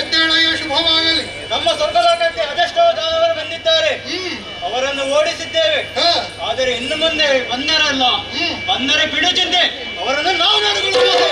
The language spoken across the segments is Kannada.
ಎದ್ದೇಳಯ್ಯ, ಶುಭವಾಗಲಿ. ನಮ್ಮ ಸ್ವರ್ಗಲೋಕಕ್ಕೆ ಅದೆಷ್ಟೋ ದಾನವರು ಬಂದಿದ್ದಾರೆ, ಅವರನ್ನು ಓಡಿಸಿದ್ದೇವೆ. ಆದರೆ ಇನ್ನು ಮುಂದೆ ಬಂದರಲ್ಲ, ಬಂದರೆ ಬಿಡುತ್ತಿದ್ದೆ ಅವರನ್ನು ನಾವು ನಡೆದುಕೊಳ್ಳಬಹುದು.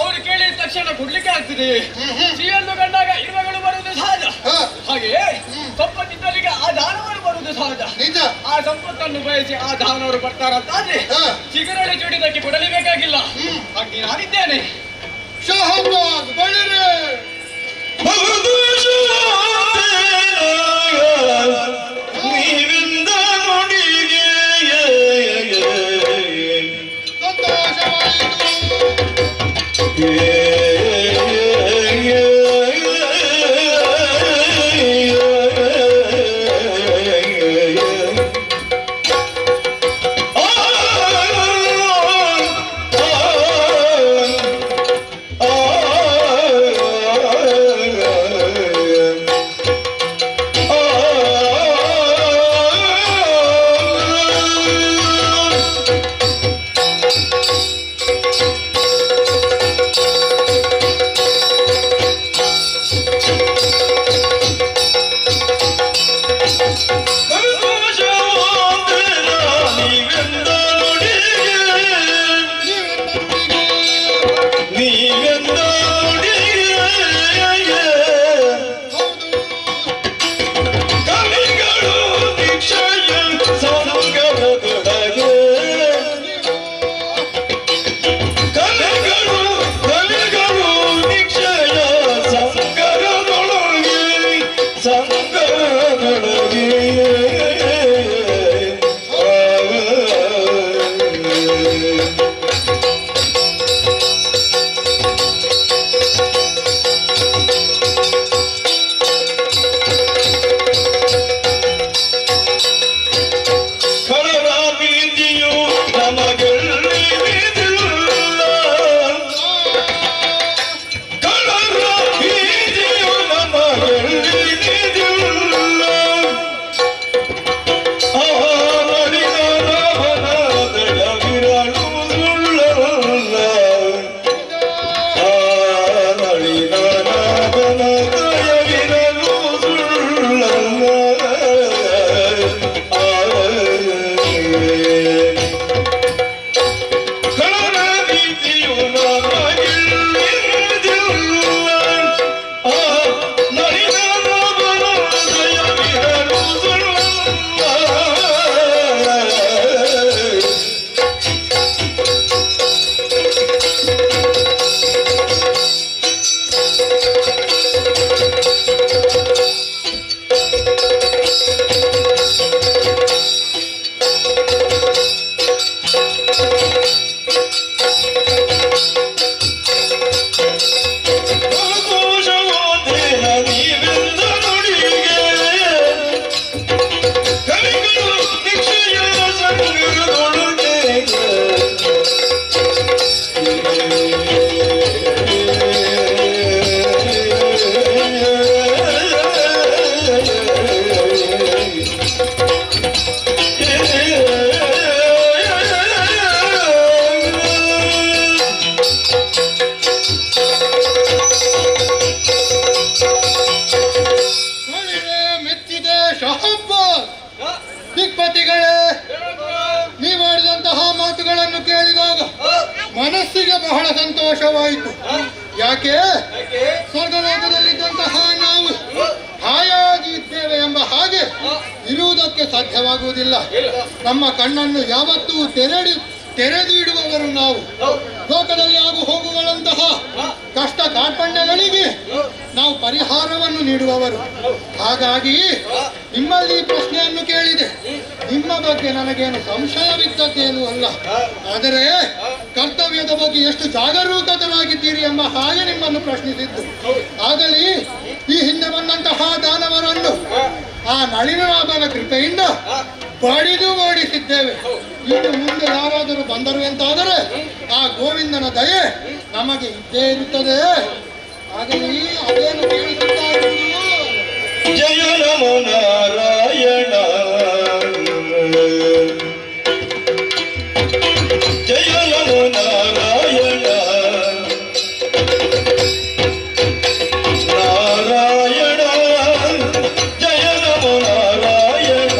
ಅವರು ಕೇಳಿದ ತಕ್ಷಣ ಕೊಡ್ಲಿಕ್ಕೆ ಆಗ್ತದೆ. ಸಿಹಿಯನ್ನು ಕಂಡಾಗ ಇರುವೆಗಳು ಬರುವುದು ಸಹಜ. ಹಾಗೆ ಸಂಪತ್ತಿದ್ದಲ್ಲಿಗೆ ಆ ದಾನವರು ಬರುವುದು ಸಹಜ. ಆ ಸಂಪತ್ತನ್ನು ಬಯಸಿ ಆ ದಾನವರು ಬರ್ತಾರಂತಾದ್ರೆ ಚಿಗುರಳೆ ಚೂಡಿದಕ್ಕೆ ಕೊಡಲೇಬೇಕಾಗಿಲ್ಲ. ಹಾಗೆ ನಾನಿದ್ದೇನೆ. ದಿಕ್ಪತಿಗಳೇ, ನೀವು ಆಡಿದಂತಹ ಮಾತುಗಳನ್ನು ಕೇಳಿದಾಗ ನೋಡಿದಾಗ ಮನಸ್ಸಿಗೆ ಬಹಳ ಸಂತೋಷವಾಯಿತು. ಯಾಕೆ ಸ್ವರ್ಗಲೋಕದಲ್ಲಿದ್ದಂತಹ ನಾವು ಹಾಯಾಗಿ ಇದ್ದೇವೆ ಎಂಬ ಹಾಗೆ ಇರುವುದಕ್ಕೆ ಸಾಧ್ಯವಾಗುವುದಿಲ್ಲ. ನಮ್ಮ ಕಣ್ಣನ್ನು ಯಾವತ್ತೂ ತೆರೆದು ಇಡುವವರು ನಾವು. ಲೋಕದಲ್ಲಿ ಆಗು ಹೋಗುವಂತಹ ಕಷ್ಟ ಕಾರ್ಪಣ್ಯಗಳಿಗೆ ನಾವು ಪರಿಹಾರವನ್ನು ನೀಡುವವರು. ಹಾಗಾಗಿ ನಿಮ್ಮಲ್ಲಿ ಪ್ರಶ್ನೆಯನ್ನು ಕೇಳಿದೆ. ನಿಮ್ಮ ಬಗ್ಗೆ ನನಗೇನು ಸಂಶಯವಿದ್ದದ್ದೇನೂ ಅಲ್ಲ. ಆದರೆ ಕರ್ತವ್ಯದ ಬಗ್ಗೆ ಎಷ್ಟು ಜಾಗರೂಕತರಾಗಿದ್ದೀರಿ ಎಂಬ ಹಾಗೆ ನಿಮ್ಮನ್ನು ಪ್ರಶ್ನಿಸಿದ್ದು. ಆಗಲಿ ಈ ಹಿಂದೆ ಬಂದಂತಹ ದಾನವರನ್ನು ಆ ನಳಿನಾಭನ ಕೃಪೆಯಿಂದ ಬಡಿದು ಓಡಿಸಿದ್ದೇವೆ. ಇನ್ನು ಮುಂದೆ ಯಾರಾದರೂ ಬಂದರು ಎಂತಾದರೆ ಆ ಗೋವಿಂದನ ದಯೆ ನಮಗೆ ಇದ್ದೇ ಇರುತ್ತದೆ. ಆಗಲಿ ಅದೇನು ಕೇಳಿಸುತ್ತಾ ಜಯ ನಮೋ ನಾರಾಯಣ ಜಯ ನಮೋ ನಾರಾಯಣ ನಾರಾಯಣ ಜಯ ನಮೋ ನಾರಾಯಣ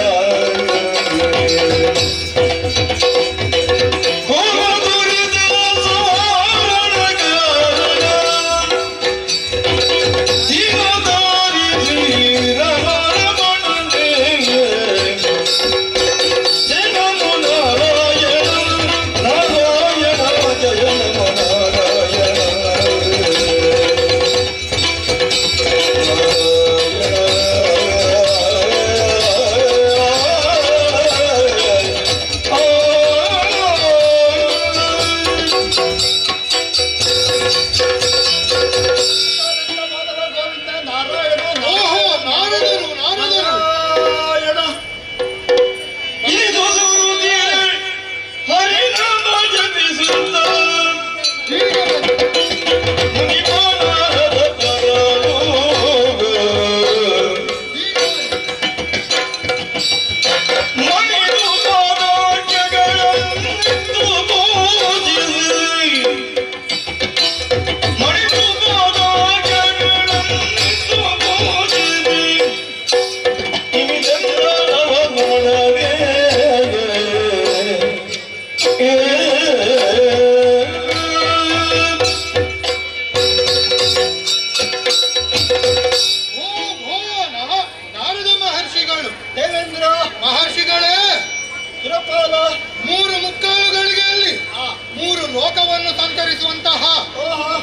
ಲೋಕವನ್ನು ಸಂತರಿಸುವಂತಹ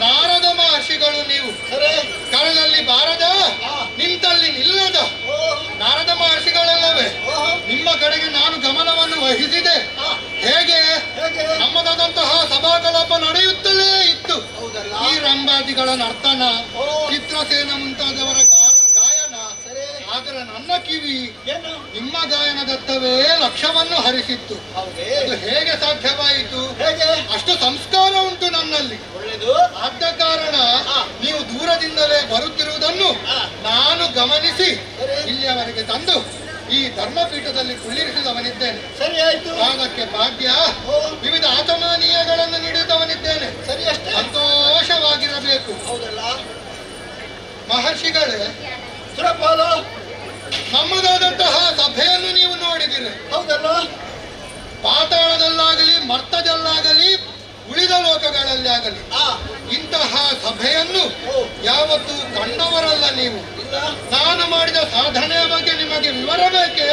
ನಾರದ ಮಹರ್ಷಿಗಳು ನೀವು. ಕಣದಲ್ಲಿ ಬಾರದ ನಿಂತಲ್ಲಿ ನಿಲ್ಲದ ನಾರದ ಮಹರ್ಷಿಗಳಲ್ಲವೇ? ನಿಮ್ಮ ಕಡೆಗೆ ನಾನು ಗಮನವನ್ನು ವಹಿಸಿದೆ. ಹೇಗೆ ನಮ್ಮದಾದಂತಹ ಸಭಾಕಲಾಪ ನಡೆಯುತ್ತಲೇ ಇತ್ತು. ಈ ರಂಭಾದಿಗಳ ನರ್ತನ, ಚಿತ್ರಸೇನ ಮುಂತಾದವರ ಗಾಯನ. ಆದರೆ ನನ್ನ ಕಿವಿ ನಿಮ್ಮ ಗಾಯನದತ್ತವೇ ಲಕ್ಷ್ಯವನ್ನು ಹರಿಸಿತ್ತು. ಅದು ಹೇಗೆ ಸಾಧ್ಯವಾಯಿತು? ಅಷ್ಟು ಸಂಸ್ಕಾರ ಉಂಟು ನನ್ನಲ್ಲಿ. ಆದ ಕಾರಣ ನೀವು ದೂರದಿಂದಲೇ ಬರುತ್ತಿರುವುದನ್ನು ನಾನು ಗಮನಿಸಿ ಇಲ್ಲಿಯವರೆಗೆ ತಂದು ಈ ಧರ್ಮಪೀಠದಲ್ಲಿ ಕುಳ್ಳಿರಿಸಿದವನಿದ್ದೇನೆ. ಸರಿ ಆಯ್ತು. ಅದಕ್ಕೆ ಭಾಗ್ಯ ವಿವಿಧ ಆತಮಾನೀಯಗಳನ್ನು ನೀಡಿದವನಿದ್ದೇನೆ. ಸರಿ ಅಷ್ಟೇ. ಸಂತೋಷವಾಗಿರಬೇಕು. ಹೌದಲ್ಲ ಮಹರ್ಷಿಗಳೇ? ನಮ್ಮದಾದಂತಹ ಸಭೆಯನ್ನು ನೀವು ನೋಡಿದಿರಿ. ಹೌದಲ್ಲ? ಪಾತಾಳದಲ್ಲಾಗಲಿ ಮರ್ತದಲ್ಲಾಗಲಿ ಉಳಿದ ಲೋಕಗಳಲ್ಲಿ ಆಗಲಿ ಇಂತಹ ಸಭೆಯನ್ನು ಯಾವತ್ತೂ ಕಂಡವರಲ್ಲ ನೀವು. ನಾನು ಮಾಡಿದ ಸಾಧನೆಯ ಬಗ್ಗೆ ನಿಮಗೆ ವಿವರ ಬೇಕೇ?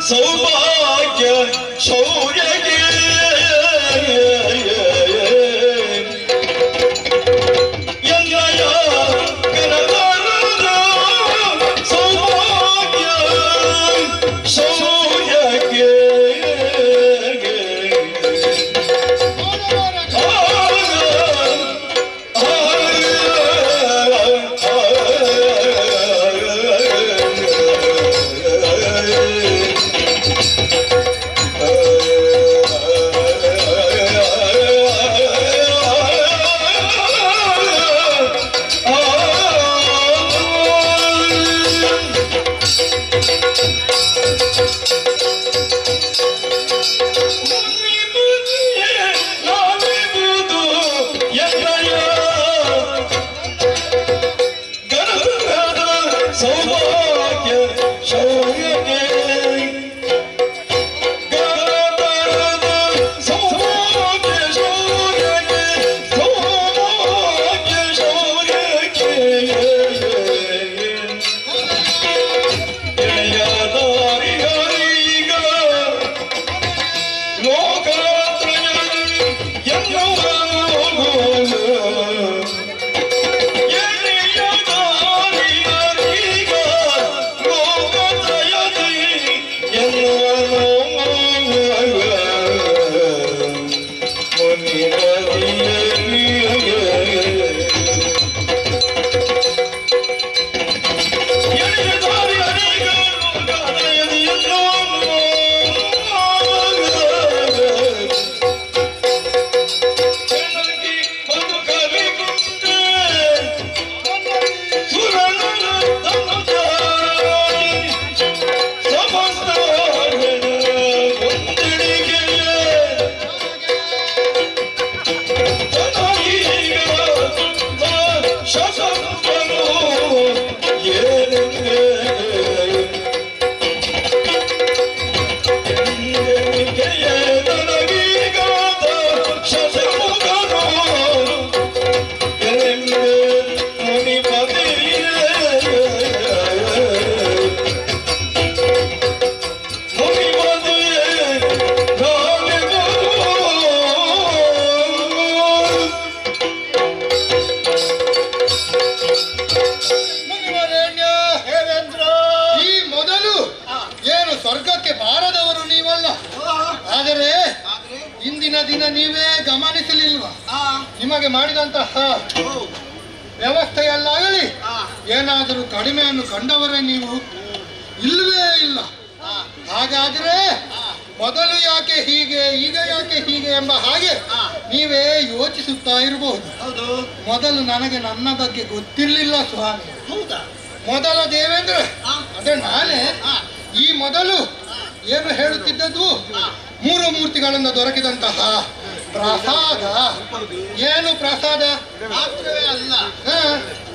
ಸೌಭಾಗ್ಯ ಶೌರ್ಯಗೆ ಸ್ವರ್ಗಕ್ಕೆ ಬಾರದವರು ನೀವಲ್ಲ. ಆದರೆ ಇಂದಿನ ದಿನ ನೀವೇ ಗಮನಿಸಲಿಲ್ವಾ? ನಿಮಗೆ ಮಾಡಿದಂತಹ ವ್ಯವಸ್ಥೆಯಲ್ಲಾಗಲಿ ಏನಾದರೂ ಕಡಿಮೆಯನ್ನು ಕಂಡವರೇ ನೀವು ಇಲ್ಲವೇ ಇಲ್ಲ. ಹಾಗಾದ್ರೆ ಮೊದಲು ಯಾಕೆ ಹೀಗೆ, ಈಗ ಯಾಕೆ ಹೀಗೆ ಎಂಬ ಹಾಗೆ ನೀವೇ ಯೋಚಿಸುತ್ತಾ ಇರಬಹುದು. ಮೊದಲು ನನಗೆ ನನ್ನ ಬಗ್ಗೆ ಗೊತ್ತಿರಲಿಲ್ಲ ಸ್ವಾಮಿ. ಮೊದಲ ದೇವೇಂದ್ರ ಅದೇ ನಾನೇ. ಈ ಮೊದಲು ಏನು ಹೇಳುತ್ತಿದ್ದದ್ದು, ಮೂರು ಮೂರ್ತಿಗಳಿಂದ ದೊರಕಿದಂತಹ ಪ್ರಸಾದ. ಏನು ಪ್ರಸಾದ ಮಾತ್ರವೇ ಅಲ್ಲ,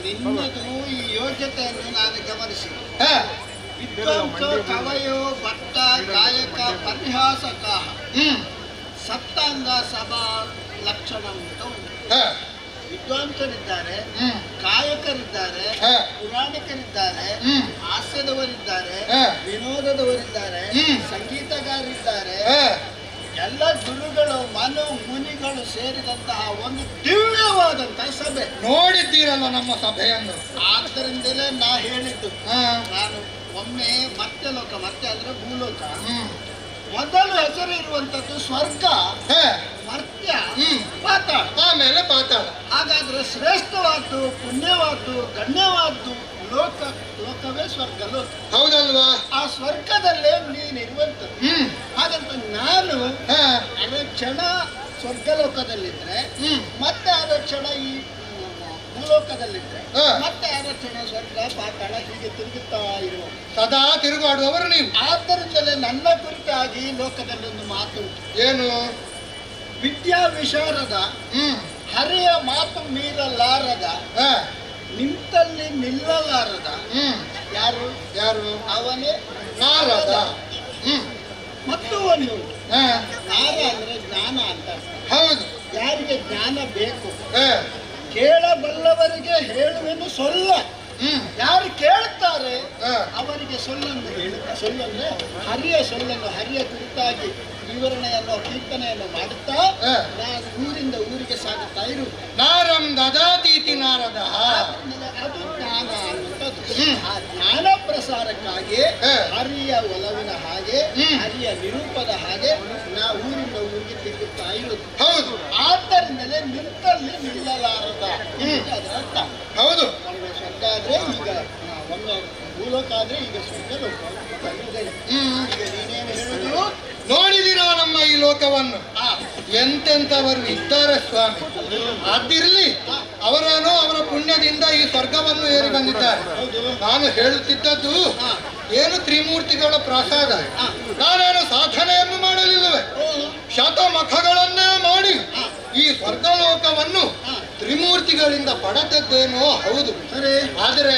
ನಿನ್ನದು ಈ ಯೋಗ್ಯತೆಯನ್ನು ನಾನು ಗಮನಿಸಿ. ವಿದ್ವಾಂಸ ಕವಯೋ ಭಟ್ಟ ಗಾಯಕ ಪರಿಹಾಸಕ ಸಪ್ತಾಂಗ ಸಭಾ ಲಕ್ಷಣ ಅಂತ ಉಂಟು. ವಿದ್ವಾಂಸರಿದ್ದಾರೆ, ಗಾಯಕರಿದ್ದಾರೆ, ಪುರಾಣಿಕರಿದ್ದಾರೆ, ಹಾಸ್ಯದವರಿದ್ದಾರೆ, ವಿನೋದದವರಿದ್ದಾರೆ, ಸಂಗೀತಗಾರರಿದ್ದಾರೆ. ಎಲ್ಲ ಗುರುಗಳು ಮನು ಮುನಿಗಳು ಸೇರಿದಂತಹ ಒಂದು ದಿವ್ಯವಾದಂತಹ ಸಭೆ. ನೋಡಿದ್ದೀರಲ್ಲ ನಮ್ಮ ಸಭೆಯನ್ನು. ಆದ್ದರಿಂದಲೇ ನಾ ಹೇಳಿದ್ದು, ನಾನು ಒಮ್ಮೆ ಮರ್ತ್ಯಲೋಕ, ಮರ್ತ್ಯ ಅಂದ್ರೆ ಭೂಲೋಕ, ಮೊದಲು ಹೆಸರು ಇರುವಂತದ್ದು ಸ್ವರ್ಗ, ಮರ್ತ್ಯ, ಪಾತಾಳ, ಆಮೇಲೆ ಪಾತಾಳ. ಹಾಗಾದ್ರೆ ಶ್ರೇಷ್ಠವಾದ್ದು, ಪುಣ್ಯವಾದ್ದು, ಗಣ್ಯವಾದ್ದು ಲೋಕವೇ ಸ್ವರ್ಗ ಲೋಕ. ಹೌದಲ್ವಾ? ಆ ಸ್ವರ್ಗದಲ್ಲೇ ನೀನಿರುವಂತದ್ದು. ಹಾಗಂತ ನಾನು ಅರಕ್ಷಣ ಸ್ವರ್ಗಲೋಕದಲ್ಲಿದ್ರೆ, ಮತ್ತೆ ಅರಕ್ಷಣ ಈ ಭೂಲೋಕದಲ್ಲಿದ್ರೆ, ಮತ್ತೆ ಅರಕ್ಷಣ ಸ್ವರ್ಗ ಪಾತಾಳ, ಹೀಗೆ ತಿರುಗುತ್ತಾ ಇರುವ ಸದಾ ತಿರುಗಾಡುವವರು ನೀವು. ಆದ್ದರಿಂದಲೇ ನನ್ನ ಕುರಿತಾಗಿ ಲೋಕದಲ್ಲಿ ಒಂದು ಮಾತು ಉಂಟು. ಏನು? ವಿದ್ಯಾ ವಿಶಾರದ, ಹರಿಯ ಮಾತು ಮೀರಲಾರದ, ನಿಂತಲ್ಲಿ ನಿಲ್ಲಲಾರದ. ಯಾರು ಯಾರು? ಅವನೇ ನಾರದ. ಮತ್ತು ಒಂದು ನಾರ ಅಂದ್ರೆ ಜ್ಞಾನ ಅಂತ. ಹೌದು. ಯಾರಿಗೆ ಜ್ಞಾನ ಬೇಕು, ಕೇಳಬಲ್ಲವರಿಗೆ ಹೇಳುವೆನು ಸೊಲ್ಲ. ಯಾರು ಕೇಳುತ್ತಾರೆ ಅವರಿಗೆ ಸೊಲ್ಲನ್ನು ಹೇಳುತ್ತ, ಸೊಲ್ಲಂದ್ರೆ ಹರಿಯ ಸೊಲ್ಲನ್ನು, ಹರಿಯ ಕುರಿತಾಗಿ ವಿವರಣೆಯನ್ನು, ಕೀರ್ತನೆಯನ್ನು ಮಾಡುತ್ತಾ ನಾನು ಊರಿಂದ ಊರಿಗೆ ಸಾಗುತ್ತಾ ಇರು. ನಾರಂ ದದಾತೀತಿ ನಾರದ. ಅದು ಜ್ಞಾನ ಅನ್ನುವಂಥದ್ದು. ಆ ಜ್ಞಾನ ಪ್ರಸಾರಕ್ಕಾಗಿ ಹರಿಯ ಒಲವಿನ ಹಾಗೆ, ಹರಿಯ ನಿರೂಪದ ಹಾಗೆ ನಾ ಊರಿಂದ ಊರಿಗೆ ತಿರುಗುತ್ತಾ ಇರುವುದು. ಹೌದು. ಆದ್ದರಿಂದಲೇ ನಿಂತಲ್ಲಿ ನಿಲ್ಲಲಾರದ ಅದರ ಅರ್ಥ. ಹೌದು. ಸ್ವರ್ಗ ಆದ್ರೆ ಈಗ ಒಮ್ಮೆ ಭೂಲೋಕ ಆದ್ರೆ ಈಗ ಸ್ವರ್ಗ ಲೋಕ. ಈಗ ನೀನೇನು ಹೇಳುದು? ನೋಡಿದಿರಾ ನಮ್ಮ ಈ ಲೋಕವನ್ನು? ಎಂತೆಂಥವರು ಇದ್ದಾರೆ ಸ್ವಾಮಿ. ಅದಿರ್ಲಿ, ಅವರೇನೋ ಅವರ ಪುಣ್ಯದಿಂದ ಈ ಸ್ವರ್ಗವನ್ನು ಏರಿ ಬಂದಿದ್ದಾರೆ. ನಾನು ಹೇಳುತ್ತಿದ್ದದ್ದು ಏನು, ತ್ರಿಮೂರ್ತಿಗಳ ಪ್ರಸಾದ. ನಾನೇನು ಸಾಧನೆಯನ್ನು ಮಾಡಲಿಲ್ಲವೇ, ಶತಮಖಗಳನ್ನೇ ಮಾಡಿ ಈ ಸ್ವರ್ಗಲೋಕವನ್ನು ತ್ರಿಮೂರ್ತಿಗಳಿಂದ ಪಡೆದದ್ದೇನೋ ಹೌದು. ಆದರೆ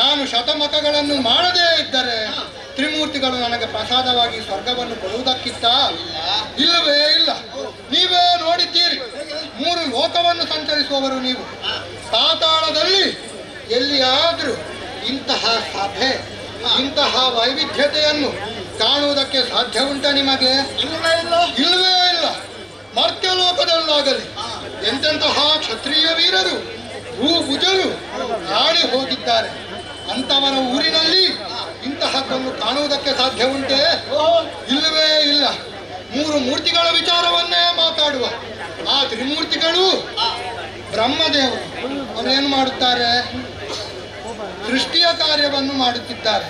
ನಾನು ಶತಮಖಗಳನ್ನು ಮಾಡದೇ ಇದ್ದರೆ ತ್ರಿಮೂರ್ತಿಗಳು ನನಗೆ ಪ್ರಸಾದವಾಗಿ ಸ್ವರ್ಗವನ್ನು ಕೊಡುವುದಕ್ಕಿಂತ ಇಲ್ಲವೇ ಇಲ್ಲ. ನೀವೇ ನೋಡಿದ್ದೀರಿ, ಮೂರು ಲೋಕವನ್ನು ಸಂಚರಿಸುವವರು ನೀವು. ಪಾತಾಳದಲ್ಲಿ ಎಲ್ಲಿಯಾದ್ರೂ ಇಂತಹ ಸಭೆ, ಇಂತಹ ವೈವಿಧ್ಯತೆಯನ್ನು ಕಾಣುವುದಕ್ಕೆ ಸಾಧ್ಯ ಉಂಟ ನಿಮಗೆ? ಇಲ್ಲವೇ ಇಲ್ಲ. ಮರ್ತ್ಯಲೋಕದಲ್ಲಾಗಲಿ ಎಂತೆಂತಹ ಕ್ಷತ್ರಿಯ ವೀರರು, ಭೂಭುಜರು ಆಡಿ ಹೋಗಿದ್ದಾರೆ. ಅಂತವರ ಊರಿನಲ್ಲಿ ಇಂತಹದ್ದನ್ನು ಕಾಣುವುದಕ್ಕೆ ಸಾಧ್ಯ ಉಂಟೆ? ಇಲ್ಲವೇ ಇಲ್ಲ. ಮೂರು ಮೂರ್ತಿಗಳ ವಿಚಾರವನ್ನೇ ಮಾತಾಡುವ. ಆ ತ್ರಿಮೂರ್ತಿಗಳು ಬ್ರಹ್ಮದೇವರು ಅವರೇನು ಮಾಡುತ್ತಾರೆ? ಸೃಷ್ಟಿಯ ಕಾರ್ಯವನ್ನು ಮಾಡುತ್ತಿದ್ದಾರೆ.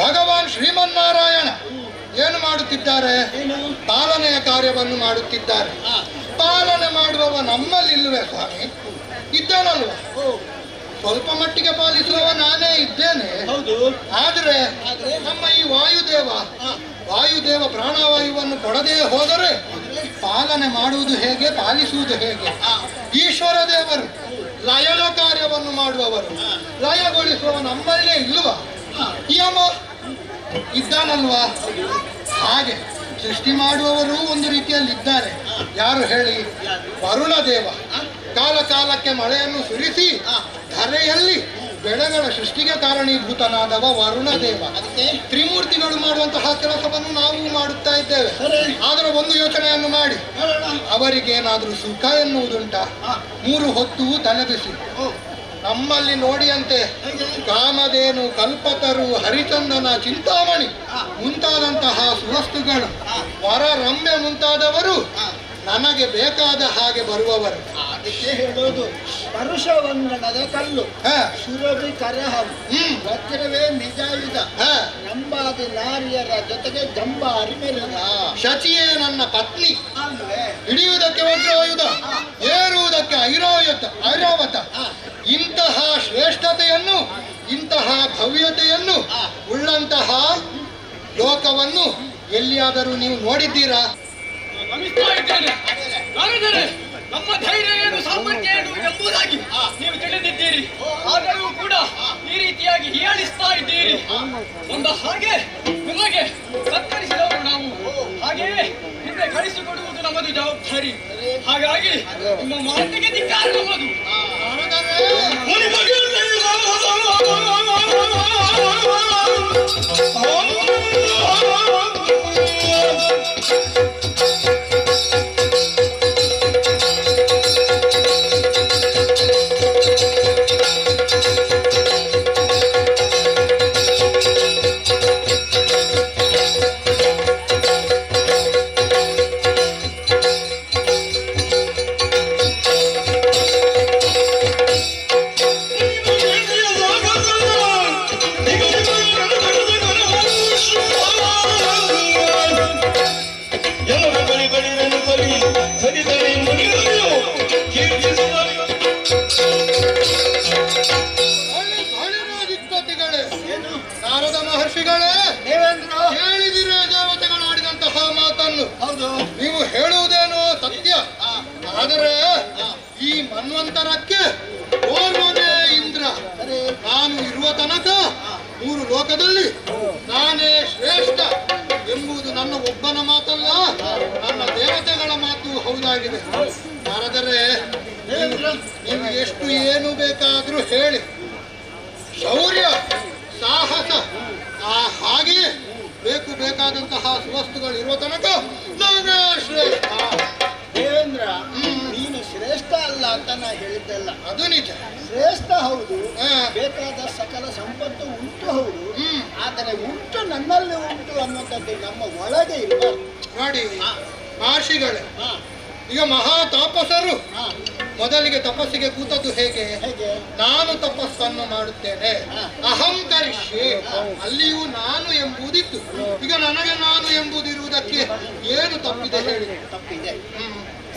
ಭಗವಾನ್ ಶ್ರೀಮನ್ನಾರಾಯಣ ಏನು ಮಾಡುತ್ತಿದ್ದಾರೆ? ಪಾಲನೆಯ ಕಾರ್ಯವನ್ನು ಮಾಡುತ್ತಿದ್ದಾರೆ. ಪಾಲನೆ ಮಾಡುವವ ನಮ್ಮಲ್ಲಿಲ್ವೇ ಸ್ವಾಮಿ? ಇದ್ದಾನಲ್ವ? ಸ್ವಲ್ಪ ಮಟ್ಟಿಗೆ ಪಾಲಿಸುವವ ನಾನೇ ಇದ್ದೇನೆ. ಆದ್ರೆ ನಮ್ಮ ಈ ವಾಯುದೇವ ಪ್ರಾಣವಾಯುವನ್ನು ಕೊಡದೇ ಹೋದರೆ ಪಾಲನೆ ಮಾಡುವುದು ಹೇಗೆ, ಪಾಲಿಸುವುದು ಹೇಗೆ? ಈಶ್ವರ ದೇವರು ಲಯದ ಕಾರ್ಯವನ್ನು ಮಾಡುವವರು, ಲಯಗೊಳಿಸುವ ನಮ್ಮಲ್ಲೇ ಇಲ್ವಾ? ಯಮ ಇದ್ದಾನಲ್ವಾ? ಹಾಗೆ ಸೃಷ್ಟಿ ಮಾಡುವವರು ಒಂದು ರೀತಿಯಲ್ಲಿ ಇದ್ದಾರೆ. ಯಾರು ಹೇಳಿ? ವರುಣ ದೇವ ಕಾಲ ಕಾಲಕ್ಕೆ ಮಳೆಯನ್ನು ಸುರಿಸಿ ಧರೆಯಲ್ಲಿ ಬೆಳೆಗಳ ಸೃಷ್ಟಿಗೆ ಕಾರಣೀಭೂತನಾದವ ವರುಣ ದೇವ. ಅದಕ್ಕೆ ತ್ರಿಮೂರ್ತಿಗಳು ಮಾಡುವಂತಹ ಕೆಲಸವನ್ನು ನಾವು ಮಾಡುತ್ತಾ ಇದ್ದೇವೆ. ಆದರೆ ಒಂದು ಯೋಚನೆಯನ್ನು ಮಾಡಿ, ಅವರಿಗೇನಾದ್ರೂ ಸುಖ ಎನ್ನುವುದುಂಟಾ? 3 ಹೊತ್ತು ತಲೆಬಿಸಿ. ನಮ್ಮಲ್ಲಿ ನೋಡಿಯಂತೆ ಕಾಮಧೇನು, ಕಲ್ಪತರು, ಹರಿಚಂದನ, ಚಿಂತಾಮಣಿ ಮುಂತಾದಂತಹ ಸುವಸ್ತುಗಳು, ವರ ರಮ್ಯ ಮುಂತಾದವರು ನನಗೆ ಬೇಕಾದ ಹಾಗೆ ಬರುವವರು. ಅದಕ್ಕೆ ಹೇಳೋದು ಪರುಷವಂಗಣದ ಕಲ್ಲು, ಸುರಭಿ ಕರಹಂ, ವಜ್ರವೇ ನಿಜಾಯುಧ, ನಂಬಾದಿ ನಾರಿಯರ ಜೊತೆಗೆ ಜಂಬಾರಿ ಮೆರೆದ. ಶಚಿಯೇ ನನ್ನ ಪತ್ನಿ, ಹಿಡಿಯುವುದಕ್ಕೆ ವಜ್ರಾಯುಧ, ಏರುವುದಕ್ಕೆ ಐರಾವತ. ಇಂತಹ ಶ್ರೇಷ್ಠತೆಯನ್ನು, ಇಂತಹ ಭವ್ಯತೆಯನ್ನು ಉಳ್ಳಂತಹ ಲೋಕವನ್ನು ಎಲ್ಲಿಯಾದರೂ ನೀವು ನೋಡಿದ್ದೀರಾ? ನಮ್ಮ ಧೈರ್ಯ ಏನು, ಸಾಮರ್ಥ್ಯ ಏನು ಎಂಬುದಾಗಿ ನೀವು ತಿಳಿದಿದ್ದೀರಿ. ಆದರೂ ಕೂಡ ಈ ರೀತಿಯಾಗಿ ಹೀಯಾಳಿಸ್ತಾ ಇದ್ದೀರಿ. ಒಂದು ಹಾಗೆ ನಿಮಗೆ ಸತ್ಕರಿಸಿದವರು ನಾವು, ಹಾಗೆಯೇ ಹಿಂದೆ ಕಳಿಸಿಕೊಡುವುದು ನಮ್ಮದು ಜವಾಬ್ದಾರಿ. ಹಾಗಾಗಿ ನಿಮ್ಮ ಮಾತಿಗೆ ಧಿಕ್ಕಾರ ನಮ್ಮದು. ನಾರದ ಮಹರ್ಷಿಗಳೇ, ಹೇಳಿದಿರ ದೇವತೆಗಳಾಡಿದಂತಹ ಮಾತನ್ನು. ನೀವು ಹೇಳುವುದೇನೋ ಸತ್ಯ. ಆದರೆ ಈ ಮನ್ವಂತರಕ್ಕೆ ಓರ್ವನೇ ಇಂದ್ರ. ನಾನು ಇರುವ ತನಕ 3 ಲೋಕದಲ್ಲಿ ನಾನೇ ಶ್ರೇಷ್ಠ ಎಂಬುದು ನನ್ನ ಒಬ್ಬನ ಮಾತಲ್ಲ, ನನ್ನ ದೇವತೆಗಳ ಮಾತು ಹೌದಾಗಿದೆ. ನಾರದರೆ ನೀವು ಎಷ್ಟು ಏನು ಬೇಕಾದ್ರೂ ಹೇಳಿ, ಶೌರ್ಯ ಸಾಹಸ ಹಾಗೆಯೇ ಬೇಕಾದಂತಹ ಸುವಸ್ತುಗಳು ಇರುವ ತನಕ ನಾನೇ ಶ್ರೇಷ್ಠ. ದೇವೇಂದ್ರ, ನೀನು ಶ್ರೇಷ್ಠ ಅಲ್ಲ ಅಂತ ನಾ ಹೇಳಿದ್ದಲ್ಲ. ಅದು ನಿಜ, ಶ್ರೇಷ್ಠ ಹೌದು, ಬೇಕಾದ ಸಕಲ ಸಂಪತ್ತು ಉಂಟು ಹೌದು. ಆದರೆ ಉಂಟು ನನ್ನಲ್ಲಿ ಉಂಟು ಅನ್ನುವಂಥದ್ದು ನಮ್ಮ ಒಳಗೆ ಇಲ್ಲ. ನೋಡಿ ಮಹರ್ಷಿಗಳೇ, ಈಗ ಮಹಾ ತಾಪಸರು ಮೊದಲಿಗೆ ತಪಸ್ಸಿಗೆ ಕೂತದ್ದು ಹೇಗೆ? ನಾನು ತಪಸ್ಸನ್ನು ಮಾಡುತ್ತೇನೆ, ಅಹಂಕರಿಷ್ಯೆ, ಅಲ್ಲಿಯೂ ನಾನು ಎಂಬುದಿತ್ತು. ಈಗ ನನಗೆ ನಾನು ಎಂಬುದಿರುವುದಕ್ಕೆ ಏನು ತಪ್ಪಿದೆ ಹೇಳಿ? ತಪ್ಪಿದೆ.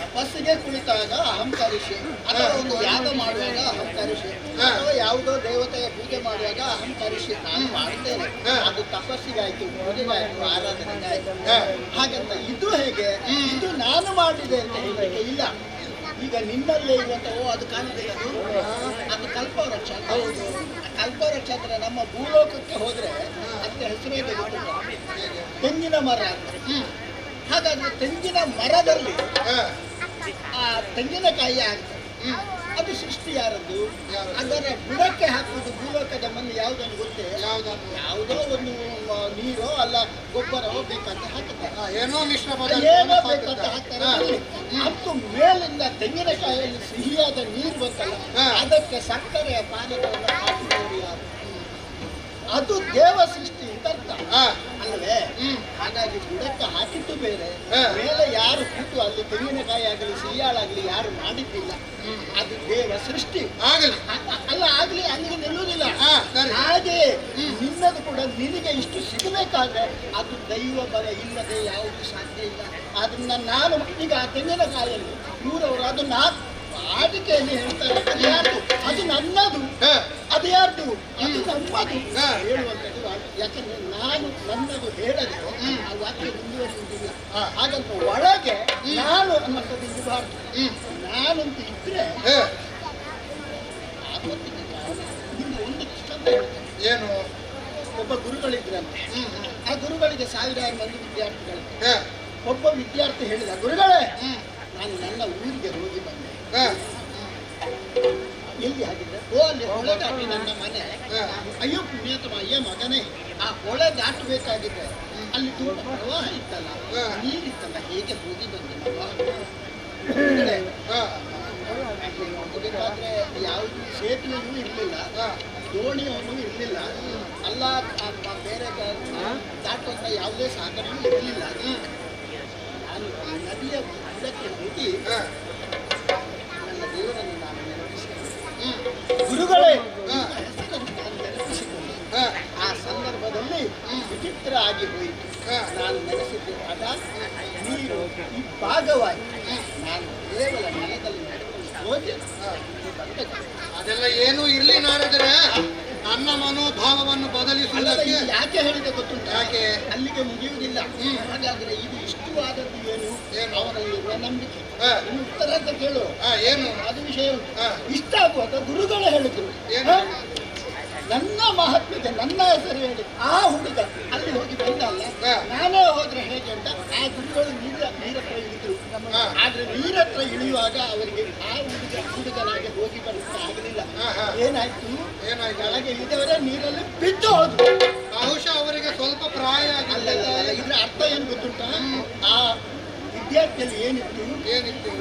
ತಪಸ್ಸಿಗೆ ಕುಳಿತಾಗ ಅಹಂಕರಿಷೆ, ಅಥವಾ ಒಂದು ಯಾಗ ಮಾಡುವಾಗ ಅಹಂಕರಿಷೆ, ಅಥವಾ ಯಾವುದೋ ದೇವತೆಯ ಪೂಜೆ ಮಾಡುವಾಗ ಅಹಂಕರಿಷೆ. ನಾನು ಮಾಡುತ್ತೇನೆ, ಅದು ತಪಸ್ಸಿಗಾಯ್ತು, ಪೂಜೆಗಾಯ್ತು, ಆರಾಧನೆಗಾಯ್ತು. ಹಾಗಂತ ಇದು ಹೇಗೆ? ಇದು ನಾನು ಮಾಡಿದೆ ಅಂತ ಹೇಳಲಿಕ್ಕೆ ಇಲ್ಲ. ಈಗ ನಿನ್ನಲ್ಲೇ ಇರುವಂತವೋ ಅದು ಕಾಣುದಿಲ್ಲ, ಅದು ಕಲ್ಪವೃಕ್ಷ. ಹೌದು, ಕಲ್ಪವೃಕ್ಷ ಅಂದ್ರೆ ನಮ್ಮ ಭೂಲೋಕಕ್ಕೆ ಹೋದ್ರೆ ಅದಕ್ಕೆ ಹೆಸರೇ ತೆಂಗಿನ ಮರ ಅಂತ. ಹಾಗಾದ್ರೆ ತೆಂಗಿನ ಮರದಲ್ಲಿ ಆ ತೆಂಗಿನಕಾಯಿ ಆಗ್ತದೆ, ಅದು ಸೃಷ್ಟಿ ಯಾರದ್ದು? ಅದರ ಬುಡಕ್ಕೆ ಹಾಕುವುದು ಭೂಲೋಕದ ಮಣ್ಣು ಯಾವುದನ್ನು ಗೊತ್ತೇ? ಯಾವುದೋ ಒಂದು ನೀರೋ ಅಲ್ಲ ಗೊಬ್ಬರವೋ ಬೇಕಂತ ಹಾಕ್ತಾರೆ, ಏನೋ ಬೇಕಂತ ಹಾಕ್ತಾರೆ. ಮತ್ತು ಮೇಲಿಂದ ತೆಂಗಿನಕಾಯಿಯಲ್ಲಿ ಸಿಹಿಯಾದ ನೀರು ಬರ್ತಲ್ಲ, ಅದಕ್ಕೆ ಸಕ್ಕರೆಯ ಪಾನಕವನ್ನು ಹಾಕಿದವರು ಯಾರು? ಅದು ದೇವ ಸೃಷ್ಟಿ ಅಂತ ಅರ್ಥ. ಅಲ್ಲವೇ ಹಾಗಾಗಿ ಬುಡಕ್ಕೆ ಹಾಕಿದ್ದು ಬೇರೆ ಮೇಲೆ ಯಾರು ಕೂತು ಅಲ್ಲಿ ತೆಂಗಿನಕಾಯಿ ಆಗಲಿ ಸಿಹಿಯಾಳಾಗ್ಲಿ ಯಾರು ಮಾಡಿದ್ದಿಲ್ಲ ಅದು ದೇವ ಸೃಷ್ಟಿ ಆಗಲಿ ಅಲ್ಲ ಆಗ್ಲಿ ಅಲ್ಲಿಗೆ ನಿಲ್ಲುವುದಿಲ್ಲ ಹಾಗೆ ನಿನ್ನದು ಕೂಡ ನಿನಗೆ ಇಷ್ಟು ಸಿಗಬೇಕಾದ್ರೆ ಅದು ದೈವ ಬಲ ಇಲ್ಲದೆ ಯಾವುದು ಸಾಧ್ಯ ಇಲ್ಲ. ಅದನ್ನ ನಾನು ಈಗ ಆ ತೆಂಗಿನಕಾಯಲ್ಲಿ ಇವರವರು ಅದನ್ನ ಆಟಿಕೆಯಲ್ಲಿ ಹೇಳ್ತಾರೆ ಅದು ಯಾರ್ದು ಅದು ನನ್ನದು ಅದು ಯಾರ್ದು ಅದು ನಮ್ಮದು ಹೇಳುವಂಥದ್ದು. ಯಾಕಂದ್ರೆ ನಾನು ನನ್ನದು ಹೇಳದೆ ಆ ವಾಕ್ಯ ಮುಂದುವರಿಸುವುದಿಲ್ಲ. ಹಾಗಂತ ಒಳಗೆ ನಾನು ಅನ್ನೋದು ಇರಬಾರ್ದು. ನಾನಂತ ಇದ್ರೆ ಒಂದು ದೃಷ್ಟಾಂತ ಹೇಳ್ತೇನೆ. ಏನು? ಒಬ್ಬ ಗುರುಗಳಿದ್ರಂತೆ. ಆ ಗುರುಗಳಿಗೆ 1000 ಮಂದಿ ವಿದ್ಯಾರ್ಥಿಗಳು. ಒಬ್ಬ ವಿದ್ಯಾರ್ಥಿ ಹೇಳಿದ, ಗುರುಗಳೇ ನಾನು ನನ್ನ ಊರಿಗೆ ಹೋಗಿ ಬಂದೆ. ಎಲ್ಲಿ ಆಗಿದ್ದೆ? ಅಲ್ಲಿ ಹೊಳೆ ದಾಟಿ ನನ್ನ ಮನೆ. ಅಯ್ಯೋ ಪುಣ್ಯಾತ್ಮ, ಅಯ್ಯ ಮಗನೇ, ಆ ಹೊಳೆ ದಾಟಬೇಕಾಗಿದ್ರೆ ಅಲ್ಲಿ ತುಂಬ ಪ್ರವಾಹ ಇತ್ತಲ್ಲ, ನೀರಿತ್ತಲ್ಲ, ಹೇಗೆ ಹೋಗಿ ಬಂದೆ ಹೋಗಬೇಕಾದ್ರೆ ಯಾವುದು ಸೇತುವೆಯೂ ಇರಲಿಲ್ಲ, ದೋಣಿಯನ್ನು ಇರಲಿಲ್ಲ, ಅಲ್ಲ ಬೇರೆ ದಾಟುವಂತ ಯಾವುದೇ ಸಾಧನೆಯೂ ಇರಲಿಲ್ಲ. ನಾನು ನದಿಯ ಬುಡಕ್ಕೆ ಹೋಗಿ ನನ್ನ ದೇವರನ್ನು ನಾನು ನೆನಪಿಸಿಕೊಂಡೆ. ಗುರುಗಳೇ ಹೆಸರನ್ನು ನಾನು ನೆನಪಿಸಿಕೊಂಡೆ. ಆ ಸಂದರ್ಭದಲ್ಲಿ ವಿಚಿತ್ರ ಆಗಿ ಹೋಯಿತು. ನಾನು ನೆನೆಸಿದ್ದೆ ಅದ ನೀರು ಈ ಭಾಗವಾಗಿ ನಾನು ಕೇವಲ ನೆಲದಲ್ಲಿ ನಡೆದುಕೊಂಡು ಹೋದೆ. ಅದೆಲ್ಲ ಏನೂ ಇರ್ಲಿ ನಾರದರೆ ನನ್ನ ಮನೋಭಾವವನ್ನು ಬದಲಿಸುವುದಕ್ಕೆ ಯಾಕೆ ಹೇಳಿದೆ ಗೊತ್ತುಂಟ? ಯಾಕೆ ಅಲ್ಲಿಗೆ ಮುಗಿಯುವುದಿಲ್ಲ. ಹಾಗಾದ್ರೆ ಇದು ಇಷ್ಟವಾದದ್ದು ಏನು? ಅವರಲ್ಲಿರುವ ನಂಬಿಕೆ. ಇನ್ನು ಉತ್ತರ ಅಂತ ಕೇಳು. ಏನು ಅದು ವಿಷಯ ಇಷ್ಟ ಆಗುವಾಗ ಗುರುಗಳು ಹೇಳಿದ್ರು, ನನ್ನ ಮಹಾತ್ಮಕ್ಕೆ ನನ್ನ ಹೆಸರು ಹೇಳಿ ಆ ಹುಡುಗ ಅಲ್ಲಿ ಹೋಗಿ ಬಂದಲ್ಲ, ನಾನೇ ಹೋದ್ರೆ ಹೇಗೆ ಅಂತ ಆ ಗುರುಗಳು ನೀರತ್ರ ಇಳಿದ್ರು. ಆದ್ರೆ ನೀರತ್ರ ಇಳಿಯುವಾಗ ಅವರಿಗೆ ಆ ಹುಡುಗನಾಗೆ ಹೋಗಿ ಬರಲಿಕ್ಕೆ ಆಗಲಿಲ್ಲ. ಏನಾಯ್ತು? ಕೆಳಗೆ ಇಳಿದವರೇ ನೀರಲ್ಲಿ ಬಿದ್ದು ಹೋದ್ರು. ಬಹುಶಃ ಅವರಿಗೆ ಸ್ವಲ್ಪ ಪ್ರಾಯ ಅಲ್ಲ, ಇದ್ರ ಅರ್ಥ ಏನು ಗೊತ್ತುಂಟ? ಆ ವಿದ್ಯಾರ್ಥಿಯಲ್ಲಿ ಏನಿತ್ತು?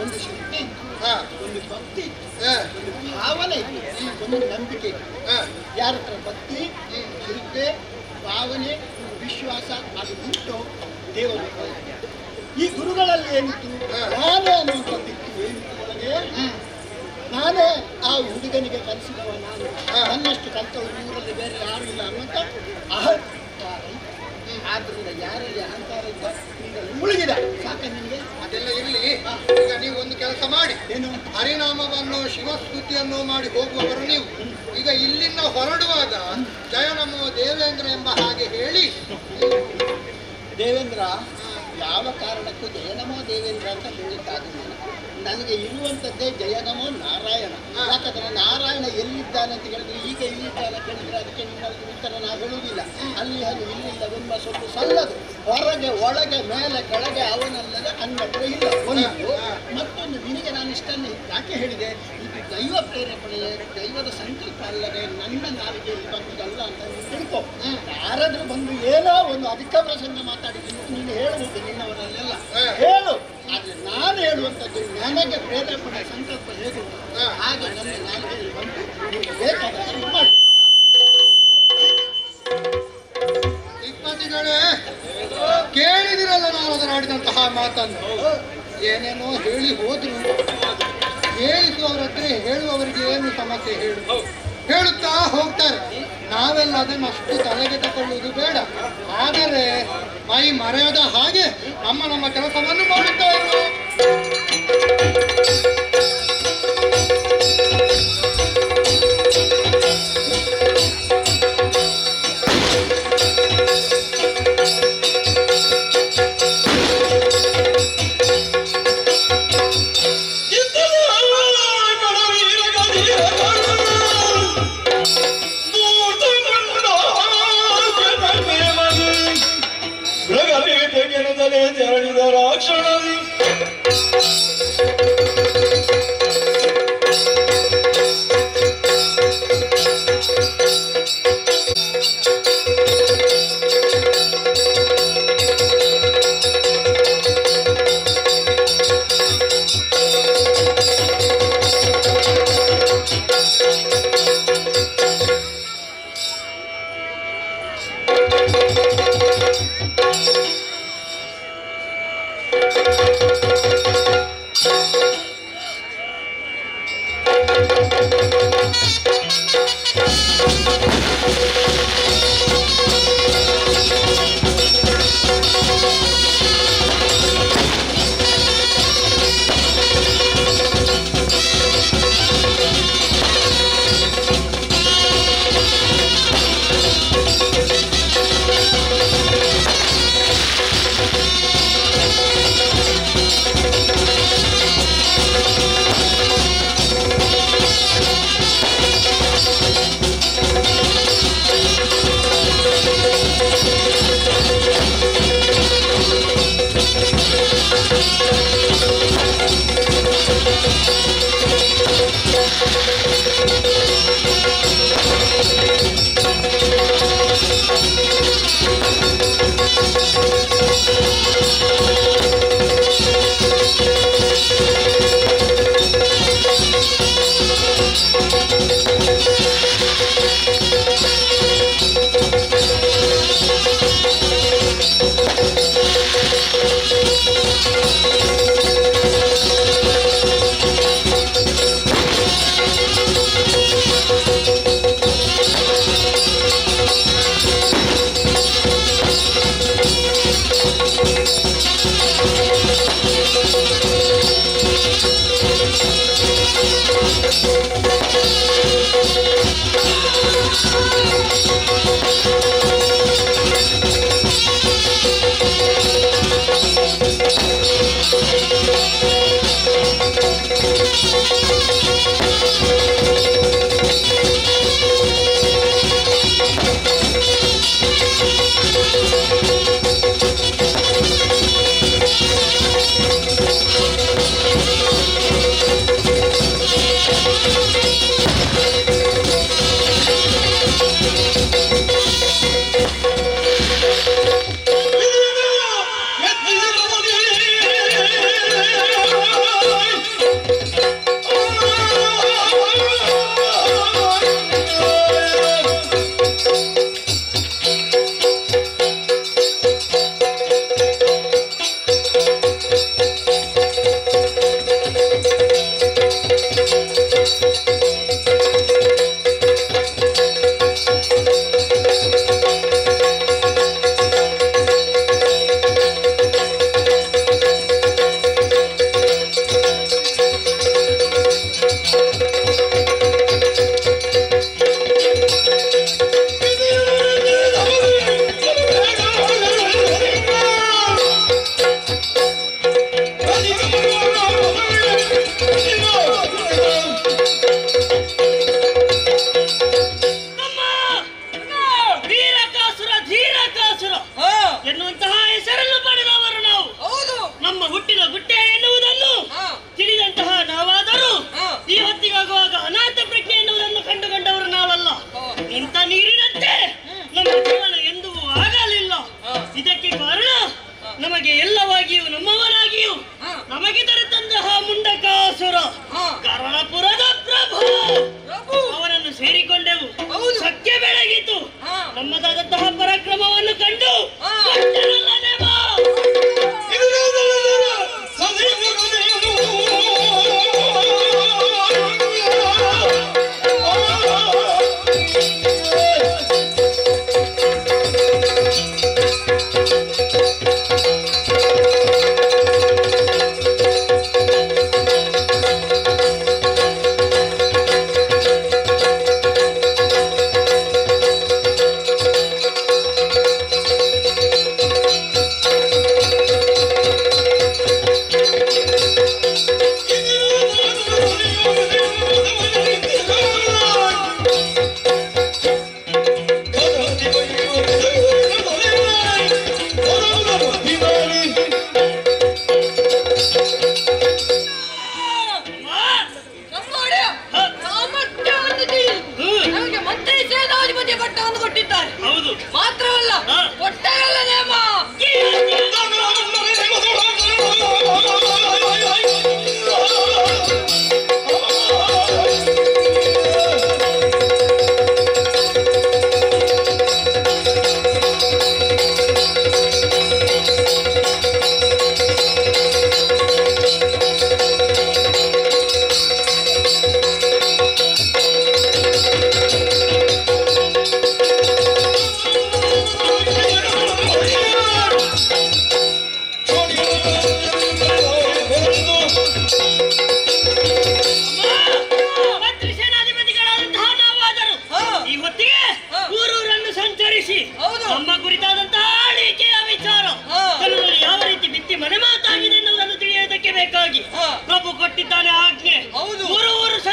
ಒಂದು ಶಕ್ತಿ ಇತ್ತು, ಒಂದು ಭಕ್ತಿ ಇತ್ತು, ಒಂದು ಭಾವನೆ ಇತ್ತು, ಒಂದು ನಂಬಿಕೆ ಇತ್ತು. ಯಾರ ಹತ್ರ ಭಕ್ತಿ, ಶ್ರದ್ಧೆ, ಭಾವನೆ, ವಿಶ್ವಾಸ ಅದು ಬಿಟ್ಟು ದೇವರು. ಈ ಗುರುಗಳಲ್ಲಿ ಏನಿತ್ತು? ನಾನೇ ಅನ್ನುವಂಥದ್ದಿತ್ತು. ಏನಿತ್ತು ಒಳಗೆ? ನಾನೇ ಆ ಹುಡುಗನಿಗೆ ಕಲಿಸಿದವ, ನಾನು ನನ್ನಷ್ಟು ಕಲಿತವರು ಊರಲ್ಲಿ ಬೇರೆ ಯಾರು ಇಲ್ಲ ಅನ್ನುವಂಥ ಅಹಂಕಾರ. ಆದ್ರಿಂದ ಯಾರಲ್ಲಿ ಅಹಂಕಾರ ಇದ್ದ ಈಗ ಮುಳುಗಿದ. ಸಾಕ ನಿಮಗೆ? ಅದೆಲ್ಲ ಇರಲಿ. ಈಗ ನೀವು ಒಂದು ಕೆಲಸ ಮಾಡಿ, ಏನು ಹರಿನಾಮವನ್ನು ಶಿವಸ್ತುತಿಯನ್ನು ಮಾಡಿ ಹೋಗುವವರು ನೀವು. ಈಗ ಇಲ್ಲಿಂದ ಹೊರಡುವಾಗ ಜಯ ನಮೋ ದೇವೇಂದ್ರ ಎಂಬ ಹಾಗೆ ಹೇಳಿ. ದೇವೇಂದ್ರ ಯಾವ ಕಾರಣಕ್ಕೂ ಜಯನಮೋ ದೇವೇಂದ್ರ ಅಂತ ಹೇಳಿದ್ದಾಗಿಲ್ಲ. ನನಗೆ ಇರುವಂಥದ್ದೇ ಜಯನಮೋ ನಾರಾಯಣ. ಯಾಕಂದ್ರೆ ನಾರಾಯಣ ಎಲ್ಲಿದ್ದಾನೆ ಅಂತ ಹೇಳಿದ್ರೆ, ಈಗ ಇಲ್ಲಿದ್ದಾನೆ ಕೇಳಿದ್ರೆ ಅದಕ್ಕೆ ನಿಮ್ಮಲ್ಲಿ ಉತ್ತರ ನಾವು ಹೇಳುವುದಿಲ್ಲ. ಅಲ್ಲಿ ಅದು ಇಲ್ಲಿಲ್ಲವೆಂಬ ಸ್ವಲ್ಪ ಸಲ್ಲದು. ಹೊರಗೆ ಒಳಗೆ ಮೇಲೆ ಕೆಳಗೆ ಅವನಲ್ಲದೆ ಅನ್ನತ್ರ ಇಲ್ಲ. ಒಂದು ಮತ್ತೊಂದು, ನಿನಗೆ ನಾನು ಇಷ್ಟನ್ನು ಯಾಕೆ ಹೇಳಿದೆ? ಇದು ದೈವ ಪ್ರೇರೇಪಣೆ, ದೈವದ ಸಂಕಲ್ಪ ಅಲ್ಲದೆ ನನ್ನ ನಾಲಿಗೆ ಬಂದಲ್ಲ ಅಂತ ನೀನು ತಿಳ್ಕೊ. ಯಾರಾದ್ರೂ ಬಂದು ಏನೋ ಒಂದು ಅಧಿಕ ಪ್ರಸಂಗ ಮಾತಾಡಿದ್ದೀನಿ ನೀನು ಹೇಳುವುದು, ನಿನ್ನವರಲ್ಲೆಲ್ಲ ಹೇಳು. ಆದ್ರೆ ನಾನು ಹೇಳುವಂಥದ್ದು ನನಗೆ ಪ್ರೇರೇಪಣೆ ಸಂಕಲ್ಪ ಹೇಗೆ ಹಾಗೆ ನನ್ನ ನಾಲಿಗೆಯಲ್ಲಿ ಬಂದು ನಿಮಗೆ ಬೇಕಾದ ಮಾಡಿ. ಇಪ್ಪತ್ತಿಗಳೇ ಕೇಳಿದಿರಲ್ಲ ನಾವು ಅದನ್ನಾಡಿದಂತಹ ಮಾತನ್ನು. ಏನೇನೋ ಹೇಳಿ ಹೋದ್ರು, ಹೇಳಿಸುವವರ ಹತ್ರ ಹೇಳುವವರಿಗೆ ಏನು ಸಮಸ್ಯೆ ಹೇಳುತ್ತಾ ಹೋಗ್ತಾರೆ. ನಾವೆಲ್ಲ ಅದನ್ನು ಅಷ್ಟು ತಲೆಗೆ ತಗೊಳ್ಳುವುದು ಬೇಡ. ಆದರೆ ಮೈ ಮರೆಯದ ಹಾಗೆ ನಮ್ಮ ಕೆಲಸವನ್ನು ಮಾಡುತ್ತಾ ಇರುವ ತೆಗೆನದಲೇ ತೆರಳಿದ ರಾಕ್ಷಣಿ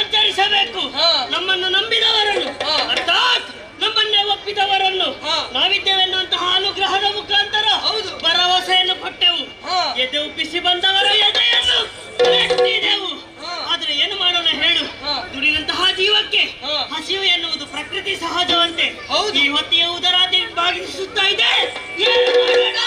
ಸಂಚರಿಸಬೇಕು. ನಮ್ಮನ್ನು ನಂಬಿದವರನ್ನು ಅರ್ಥಾತ್ ನಮ್ಮನ್ನೇ ಒಪ್ಪಿದವರನ್ನು ನಾವಿದ್ದೇವೆನ್ನುವಂತಹ ಅನುಗ್ರಹದ ಮುಖಾಂತರ ಭರವಸೆಯನ್ನು ಕೊಟ್ಟೆವು. ಎದೆ ಉಪ್ಪಿಸಿ ಬಂದವರ ಎದೆಯನ್ನು ಎತ್ತಿದೆವು. ಆದ್ರೆ ಏನು ಮಾಡೋಣ ಹೇಳು? ದುಡಿದಂತಹ ಜೀವಕ್ಕೆ ಹಸಿವು ಎನ್ನುವುದು ಪ್ರಕೃತಿ ಸಹಜವಂತೆ ಈ ಹೊತ್ತಿಗೆ ಉದರಾದಿ ಭಾಗಿಸುತ್ತಾ ಇದೆ. ಏನು ಮಾಡೋಣ?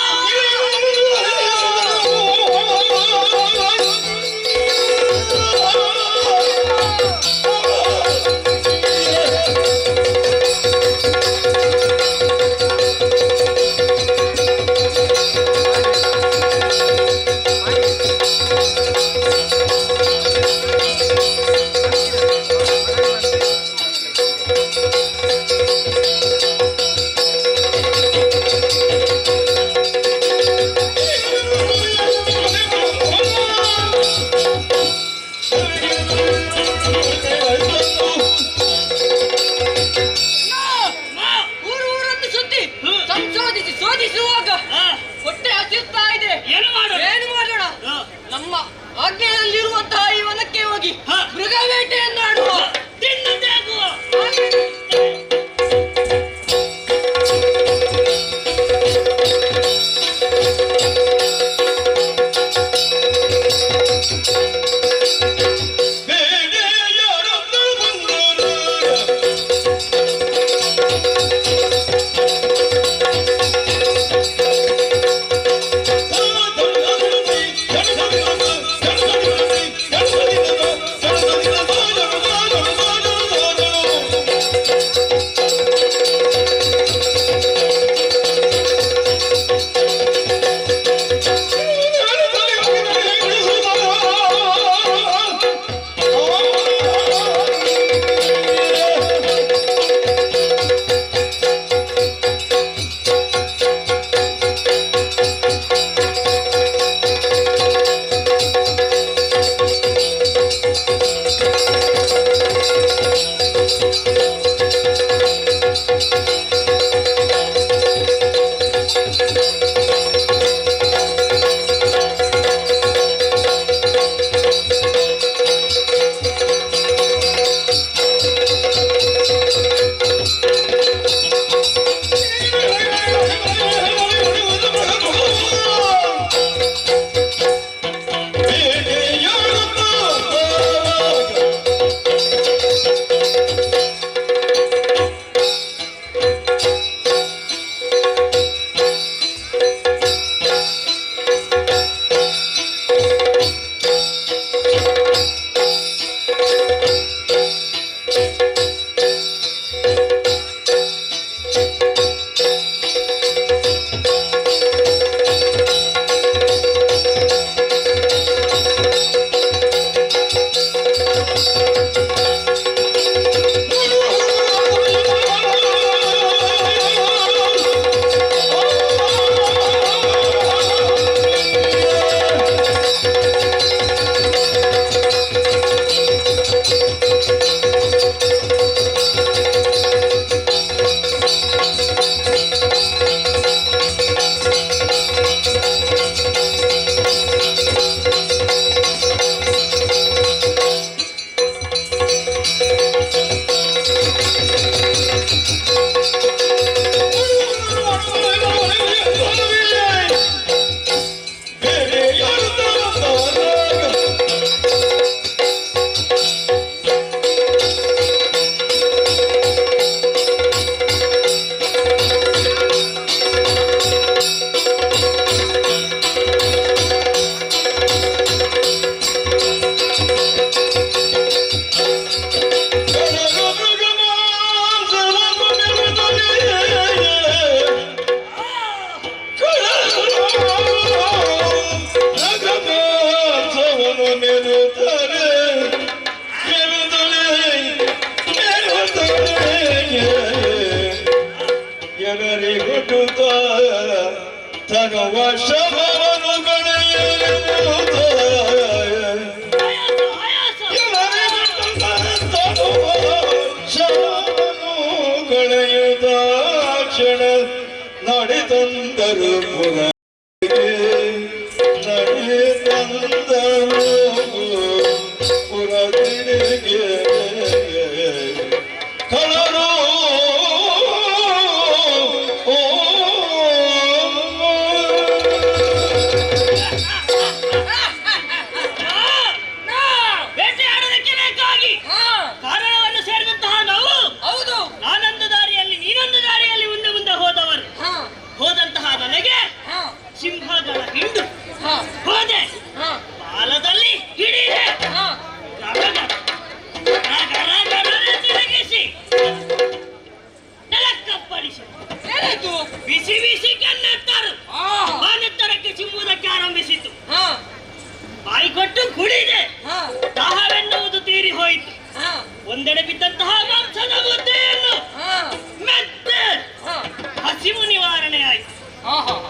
ಶೋಧಿಸುವಾಗ ಹೊಟ್ಟೆ ಹಸಿಯುತ್ತಾ ಇದೆ. ಏನು ಮಾಡೋಣ? ನಮ್ಮ ಆಜ್ಞೆಯಲ್ಲಿರುವಂತಹ ಈ ವನಕ್ಕೆ ಹೋಗಿ ಮೃಗವೇಟೆಯನ್ನಾಡುವ. ನಡೆತಂದರು ನಡೆತಂದರು ಪುರದಿರಿಗೆ ಒಂದೆಡೆ ಬಿದ್ದಂತಹ ಮಾಂಸದ ಮುದ್ದೆಯನ್ನು ಮೆತ್ತೆ ಹಸಿವು ನಿವಾರಣೆ ಆಯ್ತು.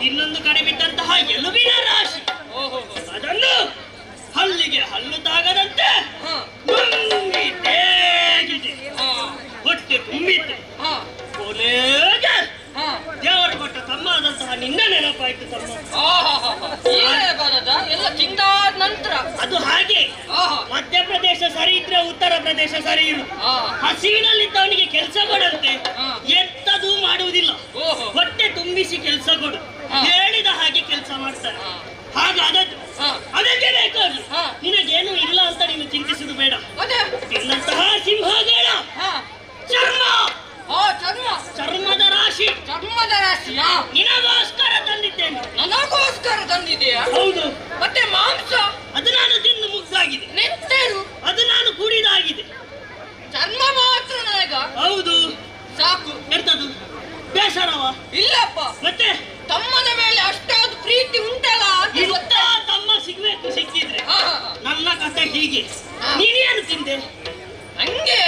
ಇನ್ನೊಂದು ಕಡೆ ಬಿದ್ದಂತಹ ಎಲುಬಿನ ರಾಶಿ ಅದನ್ನು ಹಲ್ಲಿಗೆ ಹಲ್ಲು ತಾಗದಂತೆ ನುಂಗಿ ತೇಗಿದೆ. ಹೊಟ್ಟೆ ತುಂಬಿತ್ತು. ಕೊನೆಗೆ ದೇವರು ಕೊಟ್ಟ ತಮ್ಮ ಆದಂತಹ ನಿನ್ನ ನೆನಪಾಯ್ತು ತಮ್ಮ. ಎಲ್ಲ ತಿಂದಾದ ನಂತರ ಅದು ಹಾಗೆ ಮಧ್ಯಪ್ರದೇಶ ಸರಿ ಇದ್ರೆ ಉತ್ತರ ಪ್ರದೇಶ ಸರಿ ಇರು. ಹಸಿವಿನಲ್ಲಿದ್ದವನಿಗೆ ಕೆಲಸ ಕೊಡಂತೆ ಎಂತದೂ ಮಾಡುವುದಿಲ್ಲ. ಹೊಟ್ಟೆ ತುಂಬಿಸಿ ಕೆಲಸ ಕೊಡು, ಹೇಳಿದ ಹಾಗೆ ಕೆಲಸ ಮಾಡ್ತಾರೆ. ಹಾಗಾದದ್ದು ಅದಕ್ಕೆ ಬೇಕಾಗಿ ನಿನಗೇನು ಇಲ್ಲ ಅಂತ ನೀನು ಚಿಂತಿಸುದು ಬೇಡ. ತಿನ್ನಂತಹ ಸಿಂಹಗಳ ಚರ್ಮ ಚರ್ಮದ ರಾಶಿ ನಿನಗೋಸ್ಕರ ತಂದಿದ್ದೇನೆ. ನನಗೋಸ್ಕರ ತಂದಿದೆಯಾ? ಹೌದು. ಮತ್ತೆ ಮಾಂಸ ಅದು ನಾನು ತಿಂದು ಮುಗ್ದಾಗಿದೆ. ನೆತ್ತರು ಅದು ನಾನು ಕುಡಿದಾಗಿದೆ. ಚರ್ಮ ಮಾತ್ರ ನನಗ? ಹೌದು. ಸಾಕು. ಎಂತದು ಬೇಸರವ? ಇಲ್ಲಪ್ಪ. ಮತ್ತೆ ತಮ್ಮನ ಮೇಲೆ ಅಷ್ಟಾದ ಪ್ರೀತಿ ಉಂಟಲ್ಲ ಇಂಥ ತಮ್ಮ ಸಿಗ್ಬೇಕು. ಸಿಕ್ಕಿದ್ರೆ ನನ್ನ ಕಥೆ ಹೀಗೆ. ನೀನೇನು ತಿಂದೆ? ಹಂಗೆ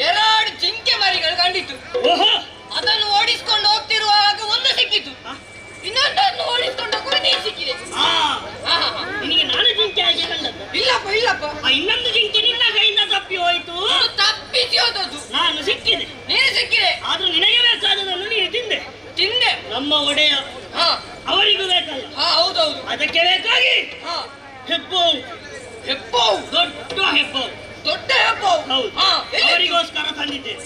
ಎರಡು ಜಿಂಕೆ ಮರಿಗಳು ಕಂಡಿತು. ಓಹೋ. ಅದನ್ನು ಓಡಿಸ್ಕೊಂಡು ಹೋಗ್ತಿರುವಾಗ ಒಂದು ಸಿಕ್ಕಿತು. ಇನ್ನೊಂದನ್ನು ಓಡಿಸ್ಕೊಂಡು ಹೋಗುವ ನೀರು ಸಿಕ್ಕಿದೆ. ನಿನಗೆ ನಾನು ಜಿಂಕೆ ಆಗಿ ಕಂಡದ್ದು? ಇಲ್ಲಪ್ಪ ಇಲ್ಲಪ್ಪ. ಇನ್ನೊಂದು ಜಿಂಕೆ ನಿನ್ನ ಕೈಯಿಂದ ತಪ್ಪಿ ಹೋಯ್ತು. ತಪ್ಪಿಸಿ ಹೋದದ್ದು. ನಾನು ಸಿಕ್ಕಿದೆ. ನೀನು ಸಿಕ್ಕಿದೆ. ಆದ್ರೂ ನಿನಗೆ ಬೇಕಾದದನ್ನು ನೀನು ತಿಂದೆ. ತಿಂದೆ. ನಮ್ಮ ಒಡೆಯ ಅವರಿಗೂ ಬೇಕಲ್ಲ? ಹೌದೌದು. ಅದಕ್ಕೆ ಬೇಕಾಗಿ ಹೆಬ್ಬು ಹೆಬ್ಬು ದೊಡ್ಡ ಹೆಬ್ಬು ದೊಡ್ಡ ಹೆಬ್ಬು ಹೌದು ಅವರಿಗೋಸ್ಕರ ತಂದಿದ್ದೇನೆ.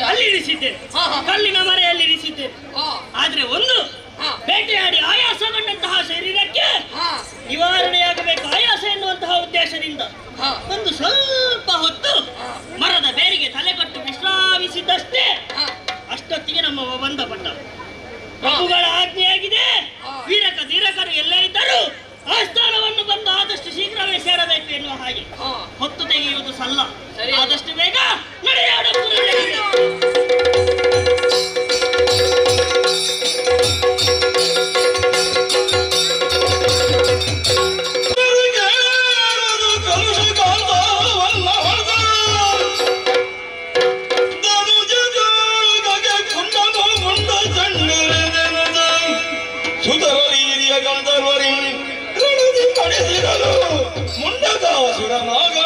ಅಲ್ಲಿ ಇರಿಸಿದ್ದೇನೆ. ಕಲ್ಲಿನ ಮರೆಯಲ್ಲಿ ಇರಿಸಿದ್ದೇನೆ. ಆದ್ರೆ ಒಂದು ಬೇಟೆಯಾಡಿ ಆಯಾಸಗೊಂಡಂತಹ ಶರೀರಕ್ಕೆ ನಿವಾರಣೆಯಾಗಬೇಕು. ಆಯಾಸ ಎನ್ನುವಂತಹ ಉದ್ದೇಶದಿಂದ ಒಂದು ಸ್ವಲ್ಪ ಹೊತ್ತು ಮರದ ಬೇರಿಗೆ ತಲೆ ಕೊಟ್ಟು ವಿಶ್ರಾಮಿಸಿದ್ದಷ್ಟೇ. ಅಷ್ಟೊತ್ತಿಗೆ ನಮ್ಮವ ಬಂದ ಪಟ್ಟ. ಪ್ರಭುಗಳ ಆಜ್ಞೆಯಾಗಿದೆ, ವೀರಕ ಧೀರಕರು ಎಲ್ಲೇ ಇದ್ದರೂ ಆಸ್ಥಾನವನ್ನು ಬಂದು ಆದಷ್ಟು ಶೀಘ್ರವೇ ಸೇರಬೇಕು ಎನ್ನುವ ಹಾಗೆ ಹೊತ್ತು ತೆಗೆಯುವುದು ಸಲ್ಲ. ಆದಷ್ಟು ಬೇಗ ನಡೆಯಾಡ. ಮುಂಡಕಾಸುರನಾಗ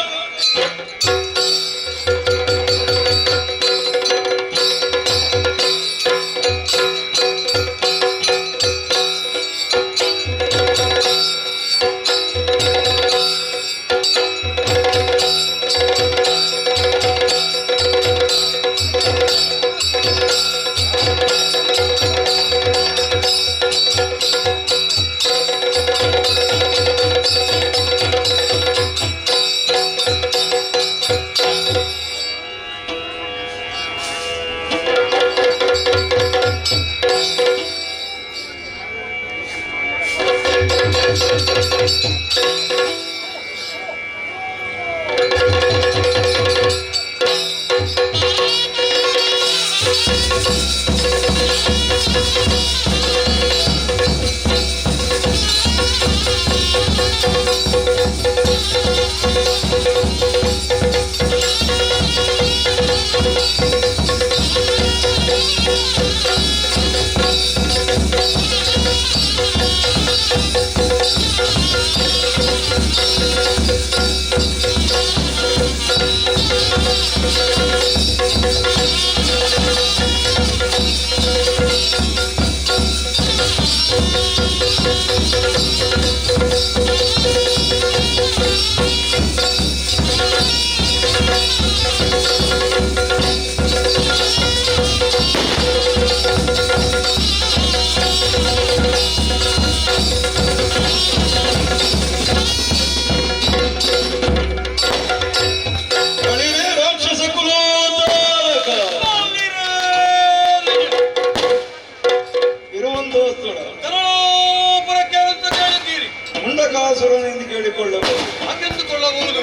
ಮುಂಡಕಾಸುರನೆಂದು ಕೇಳಿಕೊಳ್ಳಬಹುದು. ಹಾಗೆಂದುಕೊಳ್ಳಬಹುದು.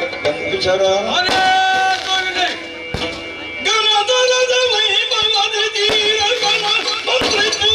ವಿಚಾರ ಗಣಧರದ ವೈಭವದ ತೀರಗಣ ಮಂತ್ರಿತು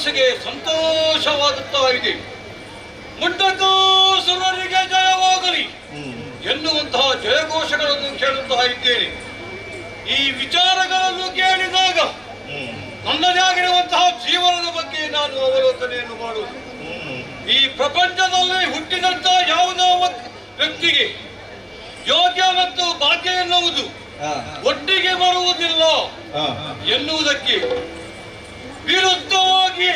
ಮನಸ್ಸಿಗೆ ಸಂತೋಷವಾಗುತ್ತಾ ಇದೆ. ಮುಂಡಕಾಸುರರಿಗೆ ಜಯವಾಗಲಿ ಎನ್ನುವಂತಹ ಜಯಘೋಷಗಳನ್ನು ಕೇಳುತ್ತಾ ಇದ್ದೇನೆ. ಈ ವಿಚಾರಗಳನ್ನು ಕೇಳಿದಾಗ ನನ್ನದೇ ಆಗಿರುವಂತಹ ಜೀವನದ ಬಗ್ಗೆ ನಾನು ಅವಲೋಕನೆಯನ್ನು ಮಾಡುವುದು. ಈ ಪ್ರಪಂಚದಲ್ಲಿ ಹುಟ್ಟಿದಂತಹ ಯಾವುದೋ ವ್ಯಕ್ತಿಗೆ ಯೋಗ್ಯ ಮತ್ತು ಭಾಗ್ಯ ಎನ್ನುವುದು ಒಟ್ಟಿಗೆ ಬರುವುದಿಲ್ಲ ಎನ್ನುವುದಕ್ಕೆ ವಿರುದ್ಧವಾಗಿ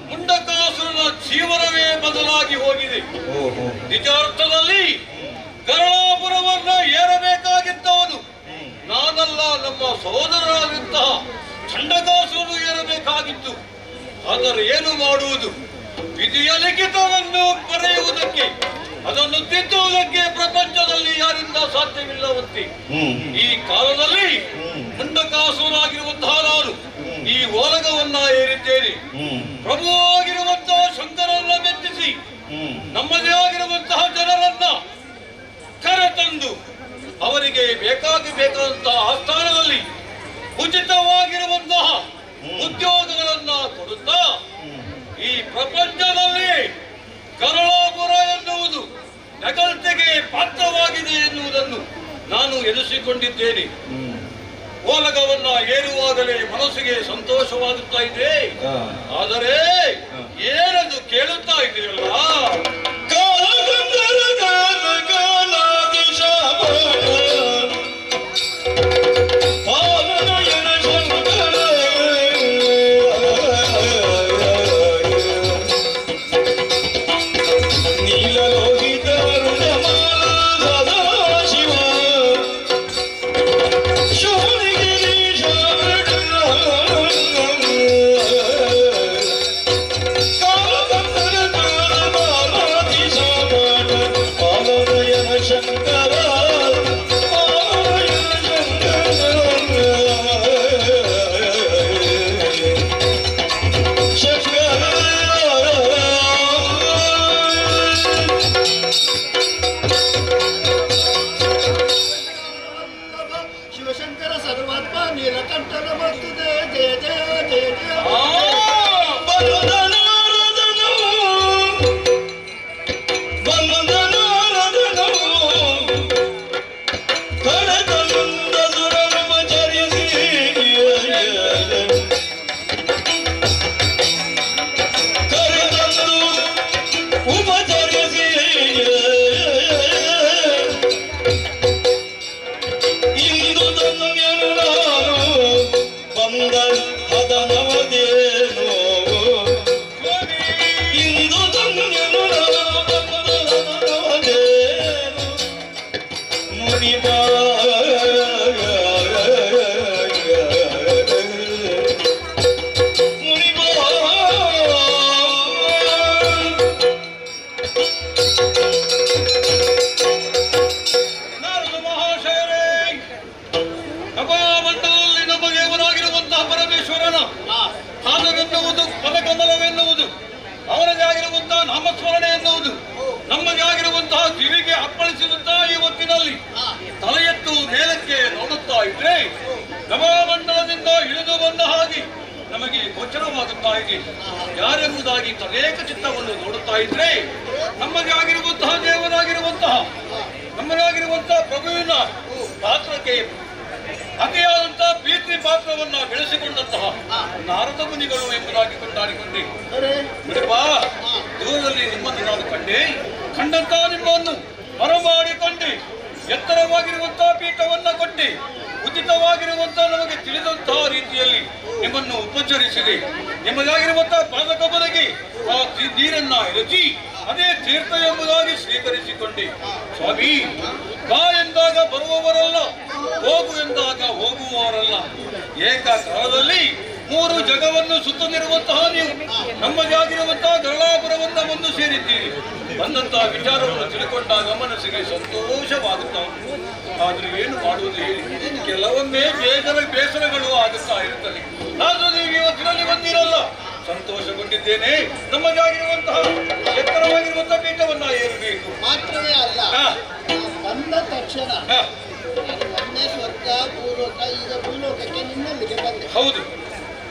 ಮುಂಡಕಾಸುರನ ಜೀವನವೇ ಬದಲಾಗಿ ಹೋಗಿದೆ. ನಿಜಾರ್ಥದಲ್ಲಿ ಗರುಡಾಪುರವನ್ನ ಏರಬೇಕಾಗಿದ್ದವನು ನಾನಲ್ಲ, ನಮ್ಮ ಸಹೋದರರಾದಂತಹ ಚಂಡಕಾಸುರನು ಏರಬೇಕಾಗಿತ್ತು. ಆದರೆ ಏನು ಮಾಡುವುದು? ವಿಧಿಯ ಲಿಖಿತವನ್ನು ಬರೆಯುವುದಕ್ಕೆ, ಅದನ್ನು ತಿದ್ದುವುದಕ್ಕೆ ಪ್ರಪಂಚದಲ್ಲಿ ಯಾರಿಂದ ಸಾಧ್ಯವಿಲ್ಲವಂತೆ. ಈ ಕಾಲದಲ್ಲಿ ಮುಂಡಕಾಸುರನಾಗಿರುವಂತಹ ನಾನು ಈ ಓಲಗವನ್ನ ಏರಿದ್ದೇನೆ. ಪ್ರಭುವಾಗಿರುವಂತಹ ಶಂಕರನ್ನ ಮೆಚ್ಚಿಸಿ ನಮ್ಮದೇ ಆಗಿರುವಂತಹ ಜನರನ್ನ ಕರೆತಂದು ಅವರಿಗೆ ಬೇಕಾದಂತಹ ಆಸ್ಥಾನದಲ್ಲಿ ಉಚಿತವಾಗಿರುವಂತಹ ಉದ್ಯೋಗಗಳನ್ನ ಕೊಡುತ್ತಾ ಈ ಪ್ರಪಂಚದಲ್ಲಿ ಗರುಡಾಪುರ ಎನ್ನುವುದು ನಗಲ್ತೆಗೆ ಪಾತ್ರವಾಗಿದೆ ಎನ್ನುವುದನ್ನು ನಾನು ಎನಿಸಿಕೊಂಡಿದ್ದೇನೆ. ಓಲಗವನ್ನ ಏರುವಾಗಲೇ ಮನಸ್ಸಿಗೆ ಸಂತೋಷವಾಗುತ್ತಾ ಇದೆ. ಆದರೆ ಏನದು ಕೇಳುತ್ತಾ ಇದೆಯಲ್ಲ, ಶಿವಶಂಕರ ಸರ್ವಾತ್ಮ ನೀಲಕಂಠನ ಬರ್ತದೆ. ಜಯ ಜಯ ಜಯ ಜಯ. ಪದಕಮಲವೆನ್ನುವುದು, ಅವರದೇ ಆಗಿರುವಂತಹ ನಾಮಸ್ಮರಣೆ ಎನ್ನುವುದು, ನಮಗೆ ಆಗಿರುವಂತಹ ಕಿವಿಗೆ ಅಪ್ಪಳಿಸಿದಂತಹ ಈ ಹೊತ್ತಿನಲ್ಲಿ ತಲೆ ಎತ್ತು ಮೇಲಕ್ಕೆ ನೋಡುತ್ತಾ ಇದ್ರೆ ನವಮಂಡಲದಿಂದ ಇಳಿದು ಬಂದ ಹಾಗೆ ನಮಗೆ ಗೋಚರವಾಗುತ್ತಾ ಇದೆ. ಯಾರೆಂಬುದಾಗಿ ತದೇಕ ಚಿತ್ತವನ್ನು ನೋಡುತ್ತಾ ಇದ್ರೆ ನಮಗೆ ಆಗಿರುವಂತಹ ದೇವರಾಗಿರುವಂತಹ ನಮ್ಮದಾಗಿರುವಂತಹ ಪ್ರಭುವಿನ ಪಾತ್ರಕ್ಕೆ ಅತಿಯಾದಂತಹ ಪ್ರೀತಿ ಪಾತ್ರವನ್ನ ಬೆಳೆಸಿಕೊಂಡಂತಹ ನಾರದ ಮುನಿಗಳು ಎಂಬುದಾಗಿ ಕೊಂಡಾಡಿಕೊಂಡೆ. ದೂರದಲ್ಲಿ ನಿಮ್ಮನ್ನು ನಾನು ಕಂಡಂತಹ ನಿಮ್ಮನ್ನು ಬರಮಾಡಿಕೊಂಡೆ, ಎತ್ತರವಾಗಿರುವಂತಹ ಪೀಠವನ್ನ ಕೊಟ್ಟೆ, ಉಚಿತವಾಗಿರುವಂತಹ ನಮಗೆ ತಿಳಿದಂತಹ ರೀತಿಯಲ್ಲಿ ನಿಮ್ಮನ್ನು ಉಪಚರಿಸಿದೆ. ನಿಮ್ಮದಾಗಿರುವಂತಹ ಪಾದಕಬಲಗೆ ಆ ನೀರನ್ನ ಎರಚಿ ಅದೇ ತೀರ್ಥ ಎಂಬುದಾಗಿ ಸ್ವೀಕರಿಸಿಕೊಂಡೆ. ಸ್ವಾಮಿ, ಬಾ ಎಂದಾಗ ಬರುವವರಲ್ಲ, ಹೋಗು ಎಂದಾಗ ಹೋಗುವವರಲ್ಲ. ಏಕಕಾಲದಲ್ಲಿ ಮೂರು ಜಗವನ್ನು ಸುತ್ತದಿರುವಂತಹ ನೀವು ನಮ್ಮದೇ ಆಗಿರುವಂತಹ ಗರುಡಾಪುರವನ್ನ ಬಂದು ಸೇರಿದ್ದೀರಿ. ಬಂದಂತಹ ವಿಚಾರವನ್ನು ತಿಳ್ಕೊಂಡಾಗ ಮನಸ್ಸಿಗೆ ಸಂತೋಷವಾಗುತ್ತಾ ಉಂಟು. ಆದ್ರೆ ಏನು ಮಾಡುವುದು ಹೇಳಿ, ಕೆಲವೊಮ್ಮೆ ಬೇಸರಗಳು ಆಗುತ್ತಾ ಇರುತ್ತದೆ. ಆದ್ರೂ ನೀವು ಇವತ್ತಿನಲ್ಲಿ ಬಂದಿರಲ್ಲ, ಸಂತೋಷಗೊಂಡಿದ್ದೇನೆ. ನಮ್ಮದೇ ಆಗಿರುವಂತಹ ಎತ್ತರವಾಗಿರುವಂತಹ ಪೀಠವನ್ನ ಏರಬೇಕು. ಮಾತ್ರವೇ ಅಲ್ಲ, ಬಂದ ತಕ್ಷಣ ಮೊನ್ನೆ ಸ್ವರ್ಗ ಭೂಲೋಕ, ಈಗ ಭೂಲೋಕಕ್ಕೆ ನಿನ್ನಲ್ಲಿಗೆ ಬಂದೆ. ಹೌದು.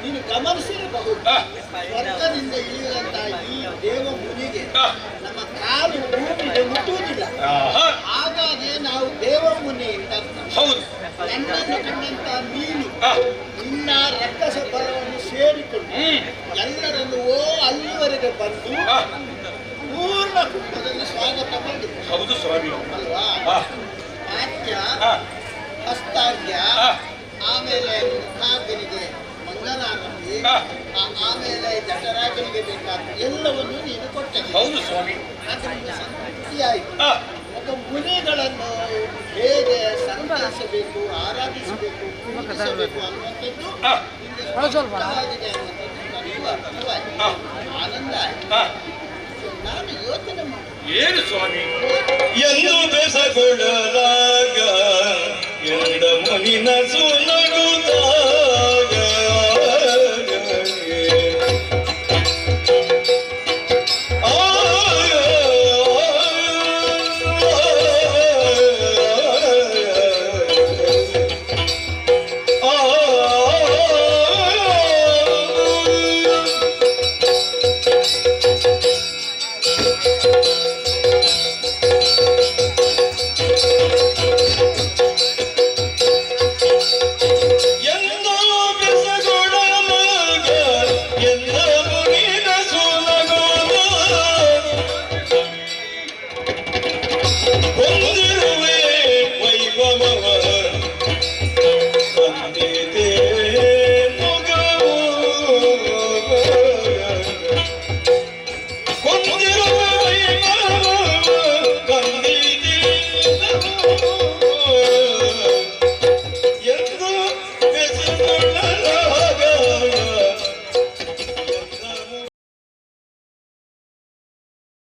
ನೀನು ಗಮನಿಸಿರಬಹುದು ಆ, ಸ್ವರ್ಗದಿಂದ ಇಳಿಯುವಂತಹ ಈ ದೇವ ಮುನಿಗೆ ಆ, ನಮ್ಮ ಕಾಲು ಭೂಮಿಗೆ ಮುಟ್ಟುವುದಿಲ್ಲ. ಆಹಾ, ಹಾಗಾಗಿ ನಾವು ದೇವ ಮುನಿ ಅಂತ ಅರ್ಥ. ಹೌದು. ನನ್ನನ್ನು ಕಂಡಂತ ನೀನು ಆ, ನಿನ್ನ ರಕ್ಕಸ ಬಲವನ್ನು ಸೇರಿಕೊಂಡು ಎಲ್ಲರನ್ನು ಅಲ್ಲಿವರೆಗೆ ಬಂದು ಆ, ಪೂರ್ಣ ಕುಟುಂಬದಲ್ಲಿ ಸ್ವಾಗತ ಮಾಡಿ ಹೌದು ಸ್ವಾಮಿ. ಅಲ್ವಾ? ಆ, ವಾಕ್ಯ ಆ, ಹಸ್ತಾರ್ಘ್ಯ, ಆ, ಆಮೇಲೆ ಮುಖಾಗ್ನಿಗೆ ಮಂಗಲಾರತಿ, ಆ, ಆಮೇಲೆ ಜಠರಾಗ್ನಿಗೆ ಬೇಕಾದ ಎಲ್ಲವನ್ನು ನೀನು ಕೊಟ್ಟೆ. ಹೌದು ಸ್ವಾಮಿ. ಅದರಿಂದ ಸಂತೃಪ್ತಿಯಾಯಿತು. ಆ, ಒಬ್ಬ ಮುನಿಗಳನ್ನು ಹೇಗೆ ಸನ್ಮಾನಿಸಬೇಕು, ಆರಾಧಿಸಬೇಕು, ಪೂಜಿಸಬೇಕು ಅನ್ನುವಂಥದ್ದು ಆ, ನಿಮಗೆ ಸ್ಪಷ್ಟವಾಗಿದೆ ಅನ್ನುವಂಥದ್ದು ನನಗೂ ಅರ್ಥವಾಯಿತು. ಆ, ಆನಂದ ಆಯಿತು. ಆ, ನಾನು ಯೋಚನೆ ಮಾಡಿ ಏನು ಸ್ವಾಮಿ? ಎಂದು ಬೆಸಗೊಳ್ಳಲಾಗ ಎಂದ ಮುನಿನ ಸುನಗುತ್ತ